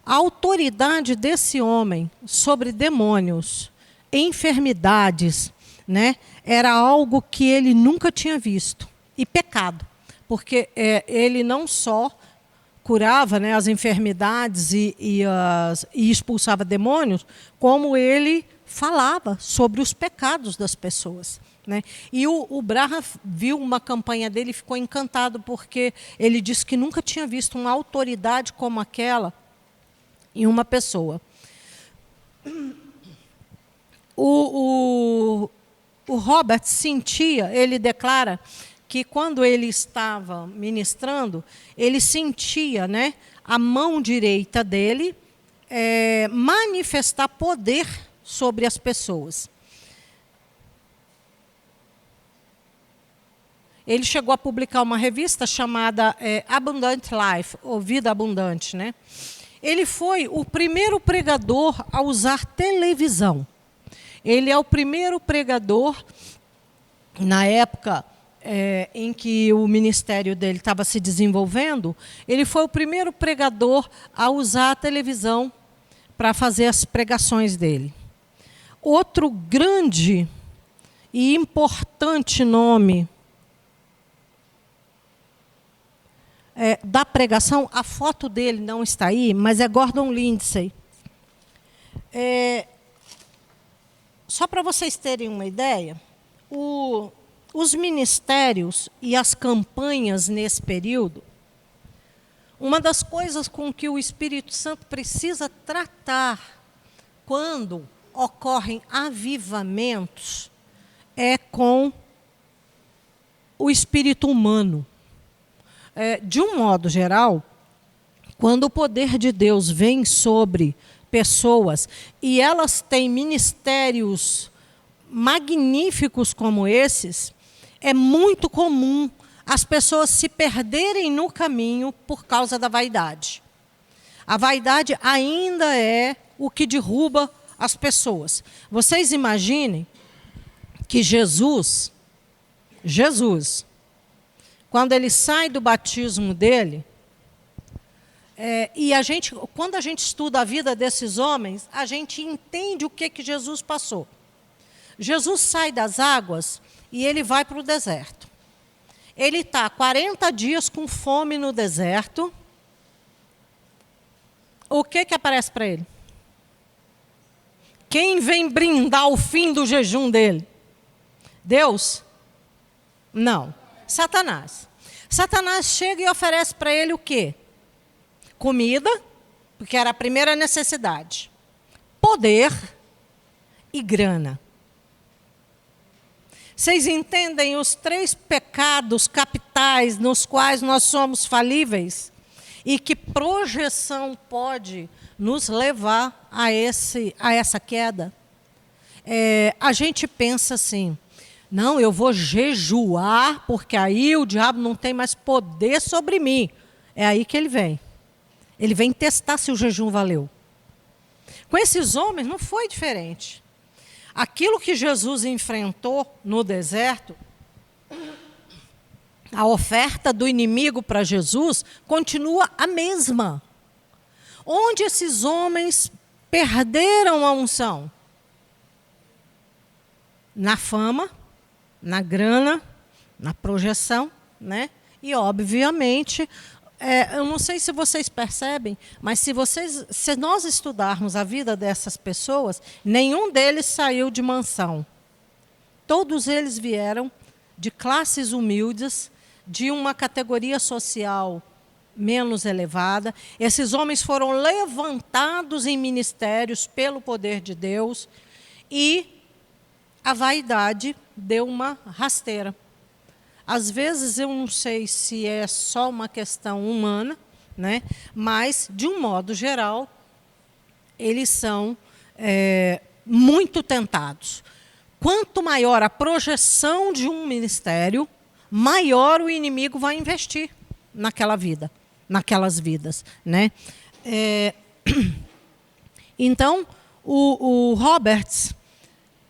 a autoridade desse homem sobre demônios, enfermidades, né, era algo que ele nunca tinha visto. E pecado, porque ele não só curava, né, as enfermidades e expulsava demônios, como ele falava sobre os pecados das pessoas. Né? E o Branham viu uma campanha dele e ficou encantado, porque ele disse que nunca tinha visto uma autoridade como aquela em uma pessoa. O Robert sentia, ele declara que quando ele estava ministrando, ele sentia, né, a mão direita dele manifestar poder sobre as pessoas. Ele chegou a publicar uma revista chamada Abundant Life, ou Vida Abundante, né? Ele foi o primeiro pregador a usar televisão. Ele é o primeiro pregador, na época em que o ministério dele estava se desenvolvendo, ele foi o primeiro pregador a usar a televisão para fazer as pregações dele. Outro grande e importante nome da pregação, a foto dele não está aí, mas é Gordon Lindsay. Só para vocês terem uma ideia, os ministérios e as campanhas nesse período, uma das coisas com que o Espírito Santo precisa tratar quando ocorrem avivamentos é com o espírito humano. De um modo geral, quando o poder de Deus vem sobre pessoas e elas têm ministérios magníficos como esses, é muito comum as pessoas se perderem no caminho por causa da vaidade. A vaidade ainda é o que derruba as pessoas. Vocês imaginem que Jesus, quando ele sai do batismo dele, e quando a gente estuda a vida desses homens, a gente entende o que Jesus passou. Jesus sai das águas e ele vai para o deserto. Ele está 40 dias com fome no deserto. O que aparece para ele? Quem vem brindar o fim do jejum dele? Deus? Não. Satanás. Satanás chega e oferece para ele o quê? Comida, porque era a primeira necessidade. Poder e grana. Vocês entendem os 3 pecados capitais nos quais nós somos falíveis? E que projeção pode nos levar a essa queda? A gente pensa assim, não, eu vou jejuar, porque aí o diabo não tem mais poder sobre mim. É aí que ele vem. Ele vem testar se o jejum valeu. Com esses homens não foi diferente. Aquilo que Jesus enfrentou no deserto, a oferta do inimigo para Jesus continua a mesma. Onde esses homens perderam a unção? Na fama, na grana, na projeção, né? E, obviamente, eu não sei se vocês percebem, mas se nós estudarmos a vida dessas pessoas, nenhum deles saiu de mansão. Todos eles vieram de classes humildes, de uma categoria social menos elevada. Esses homens foram levantados em ministérios pelo poder de Deus e a vaidade deu uma rasteira. Às vezes, eu não sei se é só uma questão humana, né? Mas, de um modo geral, eles são muito tentados. Quanto maior a projeção de um ministério, maior o inimigo vai investir naquelas vidas. Né? Então, o Roberts,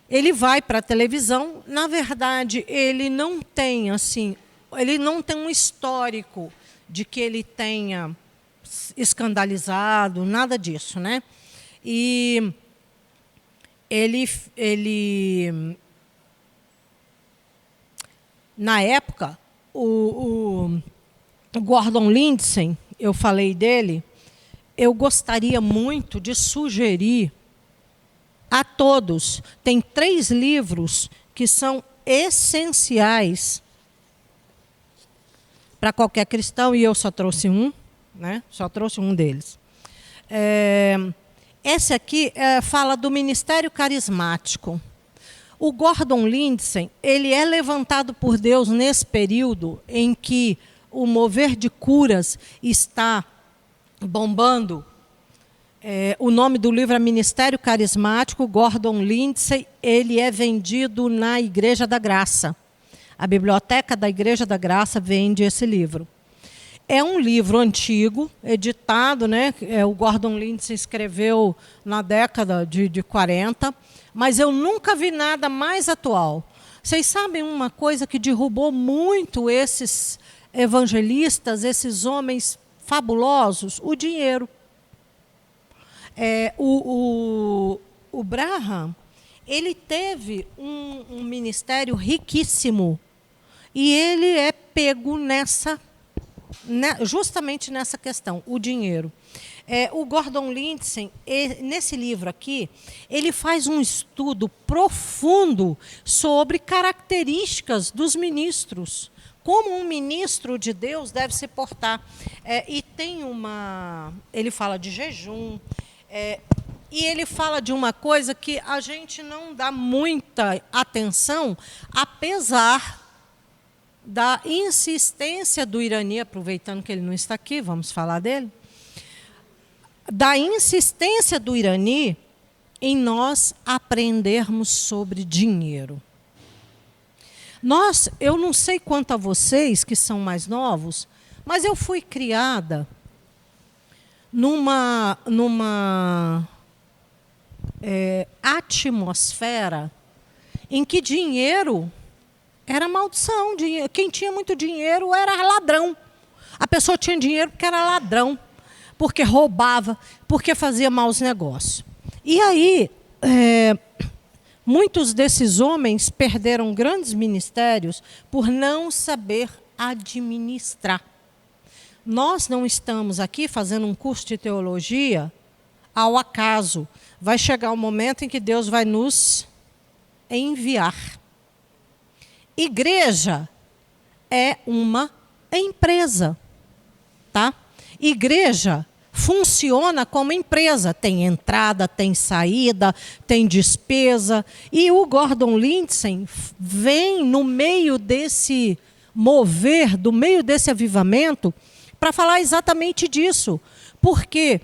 ele vai para a televisão. Na verdade, ele não tem um histórico de que ele tenha escandalizado, nada disso, né? E ele na época, o Gordon Lindsay, eu falei dele, eu gostaria muito de sugerir a todos. Tem 3 livros que são essenciais para qualquer cristão, e eu só trouxe um, né? Só trouxe um deles. Esse aqui fala do ministério carismático. O Gordon Lindsay, ele é levantado por Deus nesse período em que o mover de curas está bombando. O nome do livro é Ministério Carismático. Gordon Lindsay, ele é vendido na Igreja da Graça. A biblioteca da Igreja da Graça vende esse livro. É um livro antigo, editado, né? O Gordon Lindsay escreveu na década de 40, mas eu nunca vi nada mais atual. Vocês sabem uma coisa que derrubou muito esses evangelistas, esses homens fabulosos? O dinheiro. O Branham, ele teve um ministério riquíssimo, e ele é pego justamente nessa questão, o dinheiro. O Gordon Lindsay, nesse livro aqui, ele faz um estudo profundo sobre características dos ministros, como um ministro de Deus deve se portar. E tem ele fala de jejum, e ele fala de uma coisa que a gente não dá muita atenção, apesar da insistência do Irani, aproveitando que ele não está aqui, vamos falar dele, da insistência do Irani em nós aprendermos sobre dinheiro. Eu não sei quanto a vocês que são mais novos, mas eu fui criada numa atmosfera em que dinheiro era maldição. Quem tinha muito dinheiro era ladrão. A pessoa tinha dinheiro porque era ladrão, porque roubava, porque fazia maus negócios. E aí, muitos desses homens perderam grandes ministérios por não saber administrar. Nós não estamos aqui fazendo um curso de teologia ao acaso. Vai chegar o momento em que Deus vai nos enviar. Igreja é uma empresa, tá? Igreja funciona como empresa, tem entrada, tem saída, tem despesa. E o Gordon Lindsay vem no meio desse mover, do meio desse avivamento, para falar exatamente disso. Porque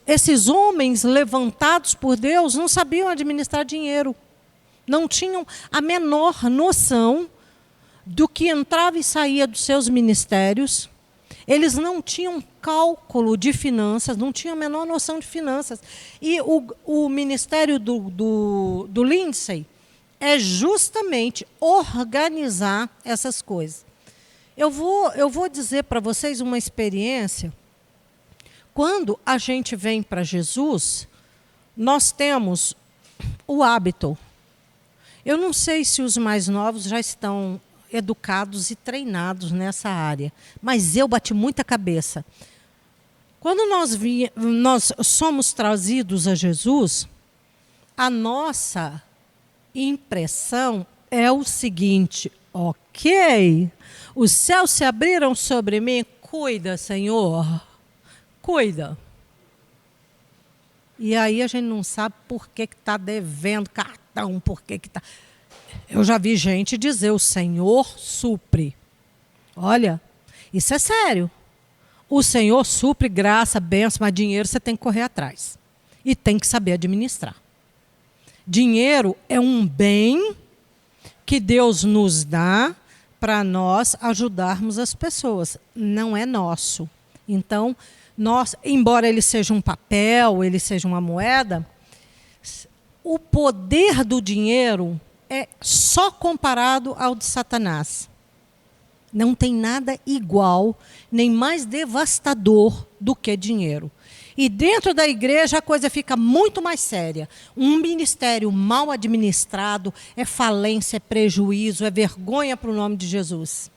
esses homens levantados por Deus não sabiam administrar dinheiro. Não tinham a menor noção do que entrava e saía dos seus ministérios. Eles não tinham cálculo de finanças, não tinham a menor noção de finanças. E o ministério do Lindsay é justamente organizar essas coisas. Eu vou dizer para vocês uma experiência. Quando a gente vem para Jesus, nós temos o hábito. Eu não sei se os mais novos já estão educados e treinados nessa área, mas eu bati muita cabeça. Quando nós somos trazidos a Jesus, a nossa impressão é o seguinte: ok, os céus se abriram sobre mim, cuida, Senhor, cuida. E aí a gente não sabe por que está devendo cartão, por que está... Eu já vi gente dizer, o Senhor supre. Olha, isso é sério. O Senhor supre, graça, bênção, mas dinheiro você tem que correr atrás. E tem que saber administrar. Dinheiro é um bem que Deus nos dá para nós ajudarmos as pessoas. Não é nosso. Então, embora ele seja um papel, ele seja uma moeda, o poder do dinheiro é só comparado ao de Satanás. Não tem nada igual, nem mais devastador do que dinheiro. E dentro da igreja a coisa fica muito mais séria. Um ministério mal administrado é falência, é prejuízo, é vergonha para o nome de Jesus.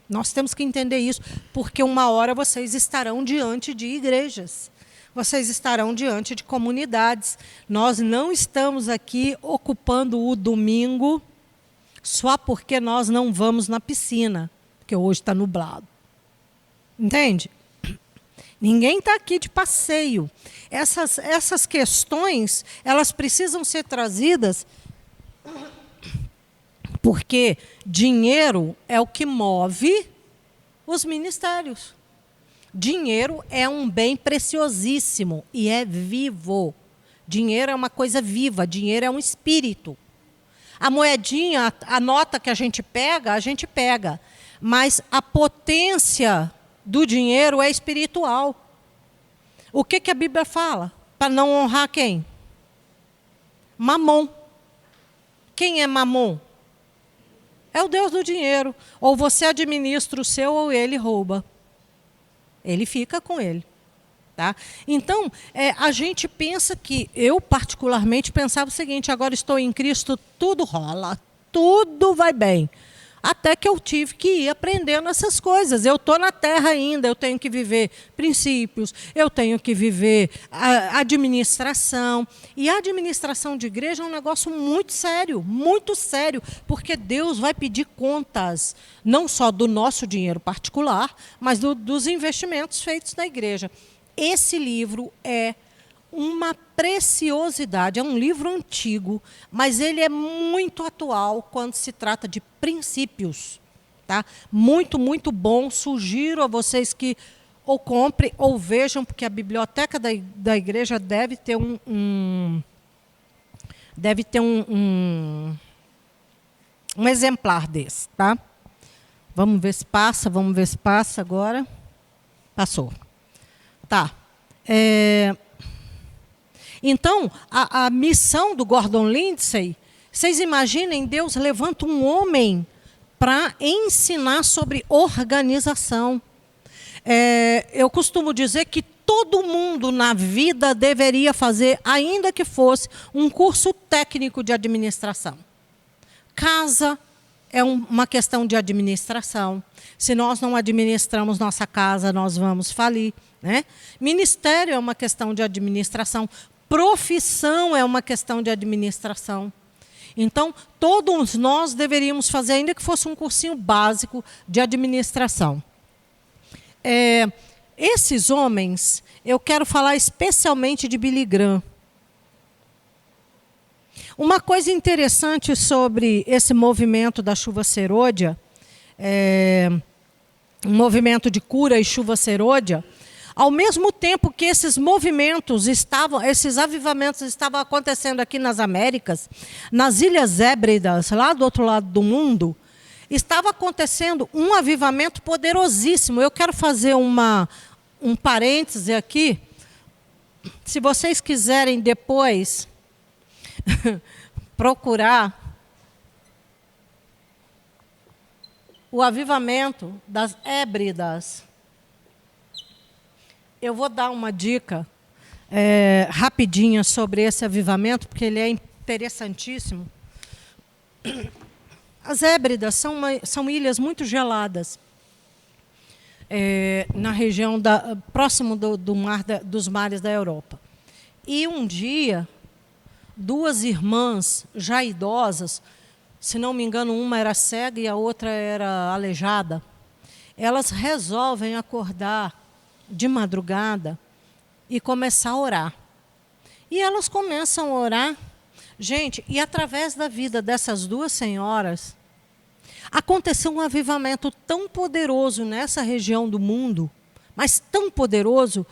Nós temos que entender isso, porque uma hora vocês estarão diante de igrejas. Vocês estarão diante de comunidades. Nós não estamos aqui ocupando o domingo só porque nós não vamos na piscina, porque hoje está nublado. Entende? Ninguém está aqui de passeio. Essas questões, elas precisam ser trazidas porque dinheiro é o que move os ministérios. Dinheiro é um bem preciosíssimo e é vivo. Dinheiro é uma coisa viva, dinheiro é um espírito. A moedinha, a nota que a gente pega, mas a potência do dinheiro é espiritual. O que a Bíblia fala? Para não honrar quem? Mamon. Quem é Mamon? É o Deus do dinheiro. Ou você administra o seu ou ele rouba. Ele fica com ele. Tá? Então, a gente pensa que, eu particularmente pensava o seguinte, agora estou em Cristo, tudo rola, tudo vai bem. Até que eu tive que ir aprendendo essas coisas. Eu estou na terra ainda, eu tenho que viver princípios, eu tenho que viver a administração. E a administração de igreja é um negócio muito sério, porque Deus vai pedir contas, não só do nosso dinheiro particular, mas dos investimentos feitos na igreja. Esse livro é uma preciosidade, é um livro antigo, mas ele é muito atual quando se trata de princípios. Tá? Muito, muito bom. Sugiro a vocês que ou comprem ou vejam, porque a biblioteca da igreja deve ter um exemplar desse. Tá? Vamos ver se passa agora. Passou. Tá. Então, a missão do Gordon Lindsay, vocês imaginem, Deus levanta um homem para ensinar sobre organização. Eu costumo dizer que todo mundo na vida deveria fazer, ainda que fosse, um curso técnico de administração. Casa é uma questão de administração. Se nós não administramos nossa casa, nós vamos falir. Né? Ministério é uma questão de administração. Profissão é uma questão de administração. Então, todos nós deveríamos fazer, ainda que fosse um cursinho básico de administração. Esses homens, eu quero falar especialmente de Billy Graham. Uma coisa interessante sobre esse movimento da chuva serôdia, um movimento de cura e chuva serôdia, ao mesmo tempo que esses movimentos esses avivamentos estavam acontecendo aqui nas Américas, nas Ilhas Hébridas, lá do outro lado do mundo, estava acontecendo um avivamento poderosíssimo. Eu quero fazer um parêntese aqui. Se vocês quiserem depois procurar o avivamento das Hébridas, eu vou dar uma dica rapidinha sobre esse avivamento, porque ele é interessantíssimo. As Hébridas são ilhas muito geladas, na região próximo dos mares da Europa. E um dia, duas irmãs já idosas, se não me engano, uma era cega e a outra era aleijada, elas resolvem acordar de madrugada e começar a orar. E elas começam a orar, gente, e através da vida dessas duas senhoras, aconteceu um avivamento tão poderoso nessa região do mundo, mas tão poderoso,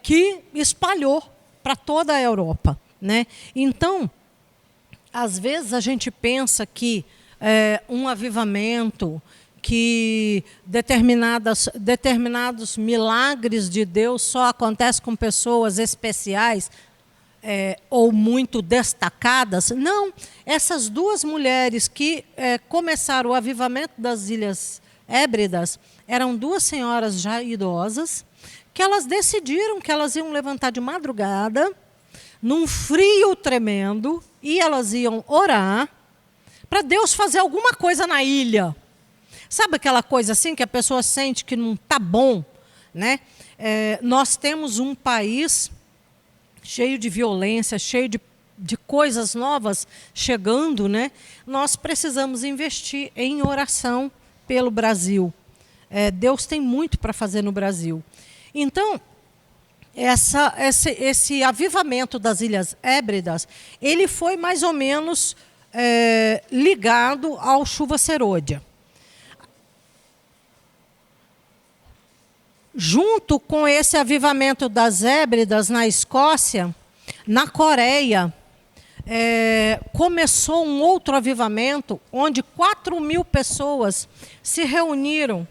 que espalhou para toda a Europa. Né? Então, às vezes a gente pensa que um avivamento, que determinados milagres de Deus só acontecem com pessoas especiais. ou muito destacadas. Não, essas duas mulheres que começaram o avivamento das Ilhas Hébridas eram duas senhoras já idosas, que elas decidiram que elas iam levantar de madrugada, num frio tremendo, e elas iam orar para Deus fazer alguma coisa na ilha. Sabe aquela coisa assim que a pessoa sente que não está bom, né? Nós temos um país cheio de violência, cheio de coisas novas chegando, né? Nós precisamos investir em oração pelo Brasil. Deus tem muito para fazer no Brasil. Então, esse avivamento das Ilhas Hébridas, ele foi mais ou menos ligado ao Chuva Serôdia. Junto com esse avivamento das Hébridas na Escócia, na Coreia, começou um outro avivamento, onde 4.000 pessoas se reuniram.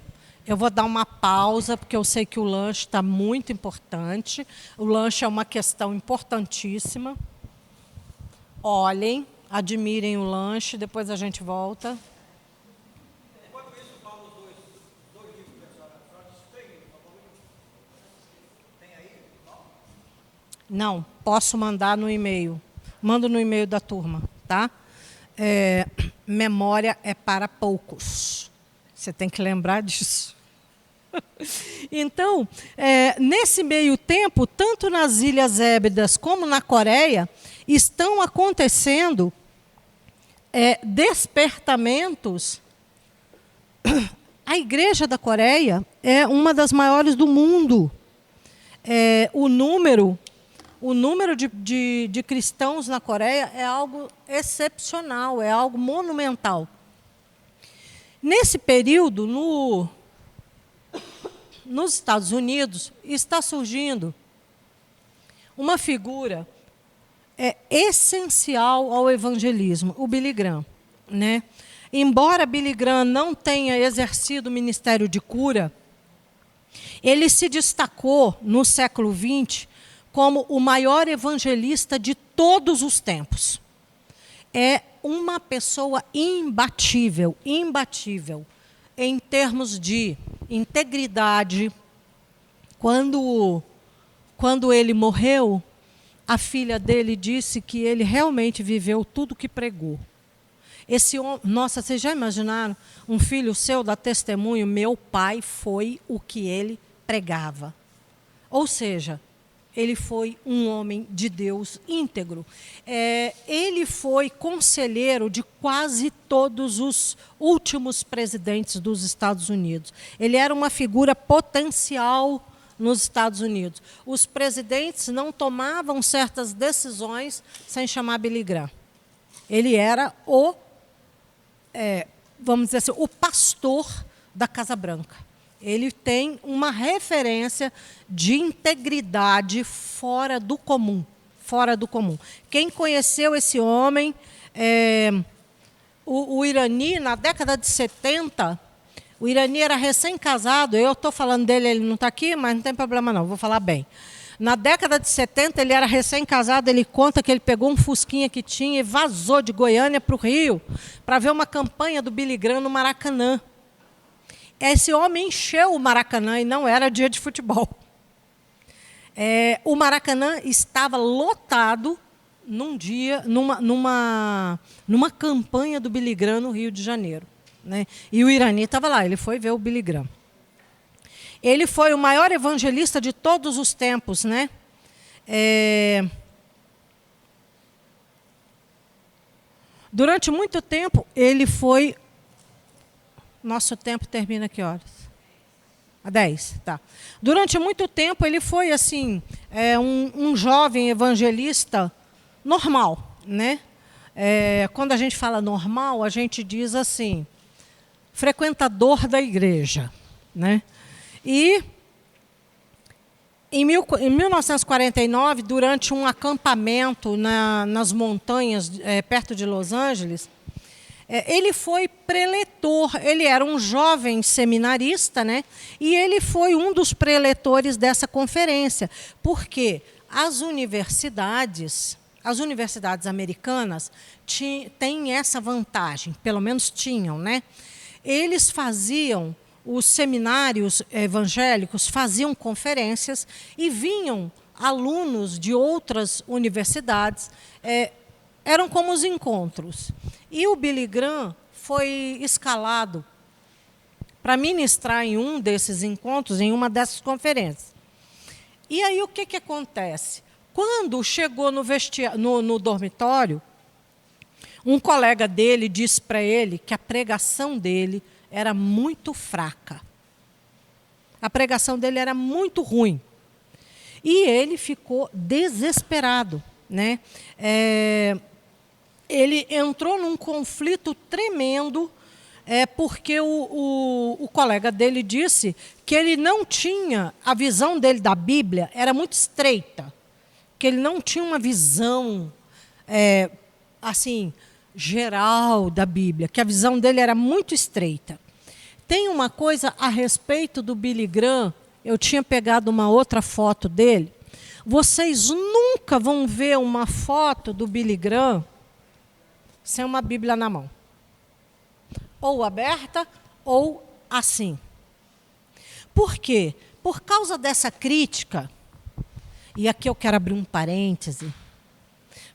Eu vou dar uma pausa, porque eu sei que o lanche está muito importante. O lanche é uma questão importantíssima. Olhem, admirem o lanche, depois a gente volta. Não, posso mandar no e-mail. Mando no e-mail da turma, tá? Memória é para poucos. Você tem que lembrar disso. Então, nesse meio tempo, tanto nas Ilhas Hébridas como na Coreia, estão acontecendo despertamentos. A Igreja da Coreia é uma das maiores do mundo. O número de cristãos na Coreia é algo excepcional, é algo monumental. Nesse período, nos Estados Unidos, está surgindo uma figura essencial ao evangelismo, o Billy Graham, né? Embora Billy Graham não tenha exercido o ministério de cura, ele se destacou no século XX como o maior evangelista de todos os tempos. É uma pessoa imbatível, em termos de integridade. Quando ele morreu, a filha dele disse que ele realmente viveu tudo que pregou. Nossa, vocês já imaginaram? Um filho seu dá testemunho, meu pai foi o que ele pregava. Ou seja, ele foi um homem de Deus íntegro. Ele foi conselheiro de quase todos os últimos presidentes dos Estados Unidos. Ele era uma figura potencial nos Estados Unidos. Os presidentes não tomavam certas decisões sem chamar Billy Graham. Ele era vamos dizer assim, o pastor da Casa Branca. Ele tem uma referência de integridade fora do comum. Quem conheceu esse homem, o Irani, na década de 70, o Irani era recém-casado, eu estou falando dele, ele não está aqui, mas não tem problema não, vou falar bem. Na década de 70, ele era recém-casado, ele conta que ele pegou um fusquinha que tinha e vazou de Goiânia para o Rio, para ver uma campanha do Billy Graham no Maracanã. Esse homem encheu o Maracanã e não era dia de futebol. O Maracanã estava lotado num dia, numa campanha do Billy Graham no Rio de Janeiro, né? E o Irani estava lá, ele foi ver o Billy Graham. Ele foi o maior evangelista de todos os tempos, né? Durante muito tempo, ele foi... Nosso tempo termina que horas? Às 10, tá. Durante muito tempo, ele foi assim, um jovem evangelista normal, né? Quando a gente fala normal, a gente diz assim, frequentador da igreja, né? E em 1949, durante um acampamento nas montanhas perto de Los Angeles, ele foi preletor, ele era um jovem seminarista, né? E ele foi um dos preletores dessa conferência, porque As universidades americanas têm essa vantagem, pelo menos tinham, né? Eles faziam, os seminários evangélicos faziam conferências e vinham alunos de outras universidades, eram como os encontros. E o Billy Graham foi escalado para ministrar em um desses encontros, em uma dessas conferências. E aí o que acontece? Quando chegou no dormitório, um colega dele disse para ele que a pregação dele era muito fraca. A pregação dele era muito ruim. E ele ficou desesperado, né? Ele entrou num conflito tremendo, porque o colega dele disse que ele não tinha, a visão dele da Bíblia era muito estreita, que ele não tinha uma visão assim, geral da Bíblia, que a visão dele era muito estreita. Tem uma coisa a respeito do Billy Graham, eu tinha pegado uma outra foto dele. Vocês nunca vão ver uma foto do Billy Graham sem uma Bíblia na mão. Ou aberta, ou assim. Por quê? Por causa dessa crítica, e aqui eu quero abrir um parêntese,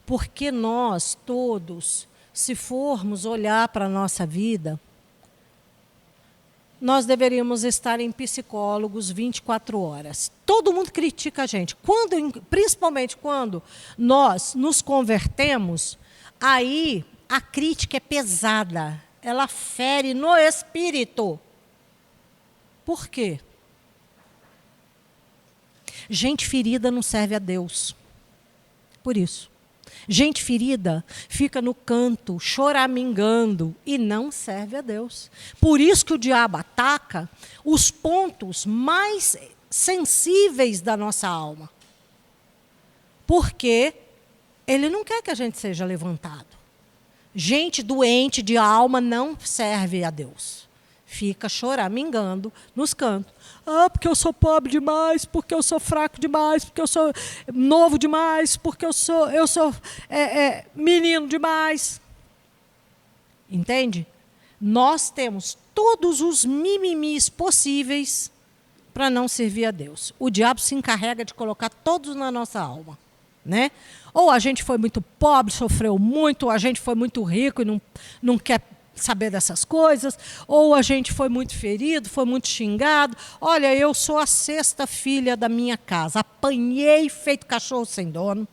porque nós todos, se formos olhar para a nossa vida, nós deveríamos estar em psicólogos 24 horas. Todo mundo critica a gente. Principalmente quando nós nos convertemos, aí a crítica é pesada. Ela fere no espírito. Por quê? Gente ferida não serve a Deus. Por isso. Gente ferida fica no canto, choramingando, e não serve a Deus. Por isso que o diabo ataca os pontos mais sensíveis da nossa alma. Porque ele não quer que a gente seja levantado. Gente doente de alma não serve a Deus. Fica choramingando nos cantos. Porque eu sou pobre demais, porque eu sou fraco demais, porque eu sou novo demais, porque eu sou menino demais. Entende? Nós temos todos os mimimis possíveis para não servir a Deus. O diabo se encarrega de colocar todos na nossa alma, né? Ou a gente foi muito pobre, sofreu muito, ou a gente foi muito rico e não quer saber dessas coisas, ou a gente foi muito ferido, foi muito xingado. Olha, eu sou a 6ª filha da minha casa, apanhei feito cachorro sem dono,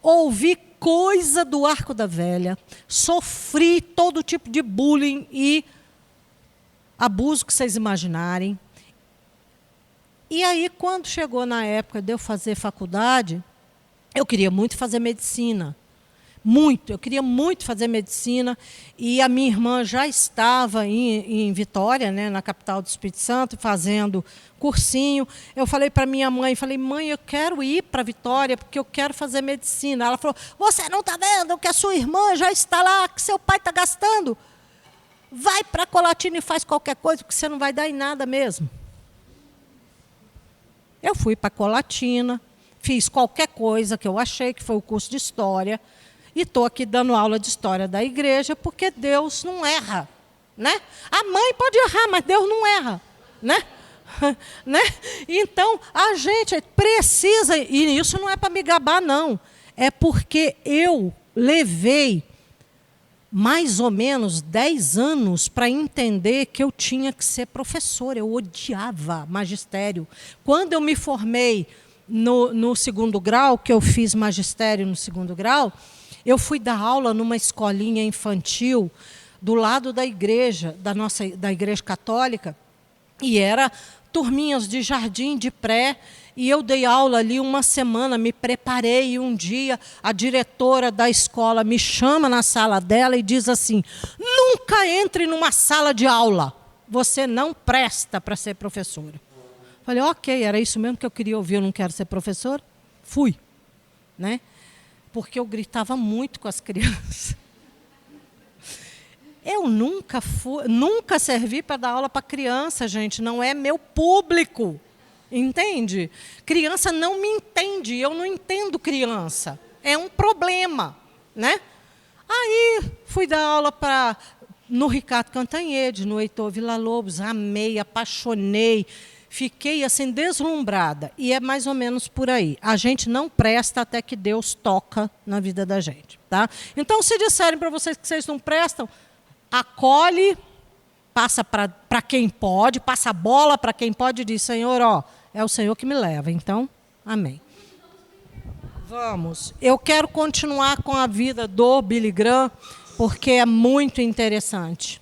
ouvi coisa do arco da velha, sofri todo tipo de bullying e abuso que vocês imaginarem. E aí, quando chegou na época de eu fazer faculdade, eu queria muito fazer medicina. Eu queria muito fazer medicina, e a minha irmã já estava em Vitória, né, na capital do Espírito Santo, fazendo cursinho. Eu falei para minha mãe, mãe, eu quero ir para Vitória, porque eu quero fazer medicina. Ela falou, você não está vendo que a sua irmã já está lá, que seu pai está gastando? Vai para Colatina e faz qualquer coisa, porque você não vai dar em nada mesmo. Eu fui para Colatina, fiz qualquer coisa que eu achei, que foi o curso de História, e estou aqui dando aula de história da igreja, porque Deus não erra, né? A mãe pode errar, mas Deus não erra, né? Né? Então, a gente precisa, e isso não é para me gabar, não, é porque eu levei mais ou menos 10 anos para entender que eu tinha que ser professora. Eu odiava magistério. Quando eu me formei no 2º grau, que eu fiz magistério no 2º grau, eu fui dar aula numa escolinha infantil do lado da igreja, da igreja católica, e era turminhas de jardim, de pré, e eu dei aula ali uma semana, me preparei, e um dia a diretora da escola me chama na sala dela e diz assim, nunca entre numa sala de aula, você não presta para ser professora. Falei, ok, era isso mesmo que eu queria ouvir, eu não quero ser professora. Fui, né? Porque eu gritava muito com as crianças. Eu nunca servi para dar aula para criança, gente, não é meu público. Entende? Criança não me entende, eu não entendo criança. É um problema, né? Aí fui dar aula no Ricardo Cantanhede, no Heitor Villa-Lobos, amei, apaixonei, fiquei assim deslumbrada. E é mais ou menos por aí. A gente não presta até que Deus toca na vida da gente, tá? Então, se disserem para vocês que vocês não prestam, acolhe, passa para quem pode, passa a bola para quem pode e diz, Senhor, ó, é o Senhor que me leva. Então, amém. Vamos. Eu quero continuar com a vida do Billy Graham, porque é muito interessante.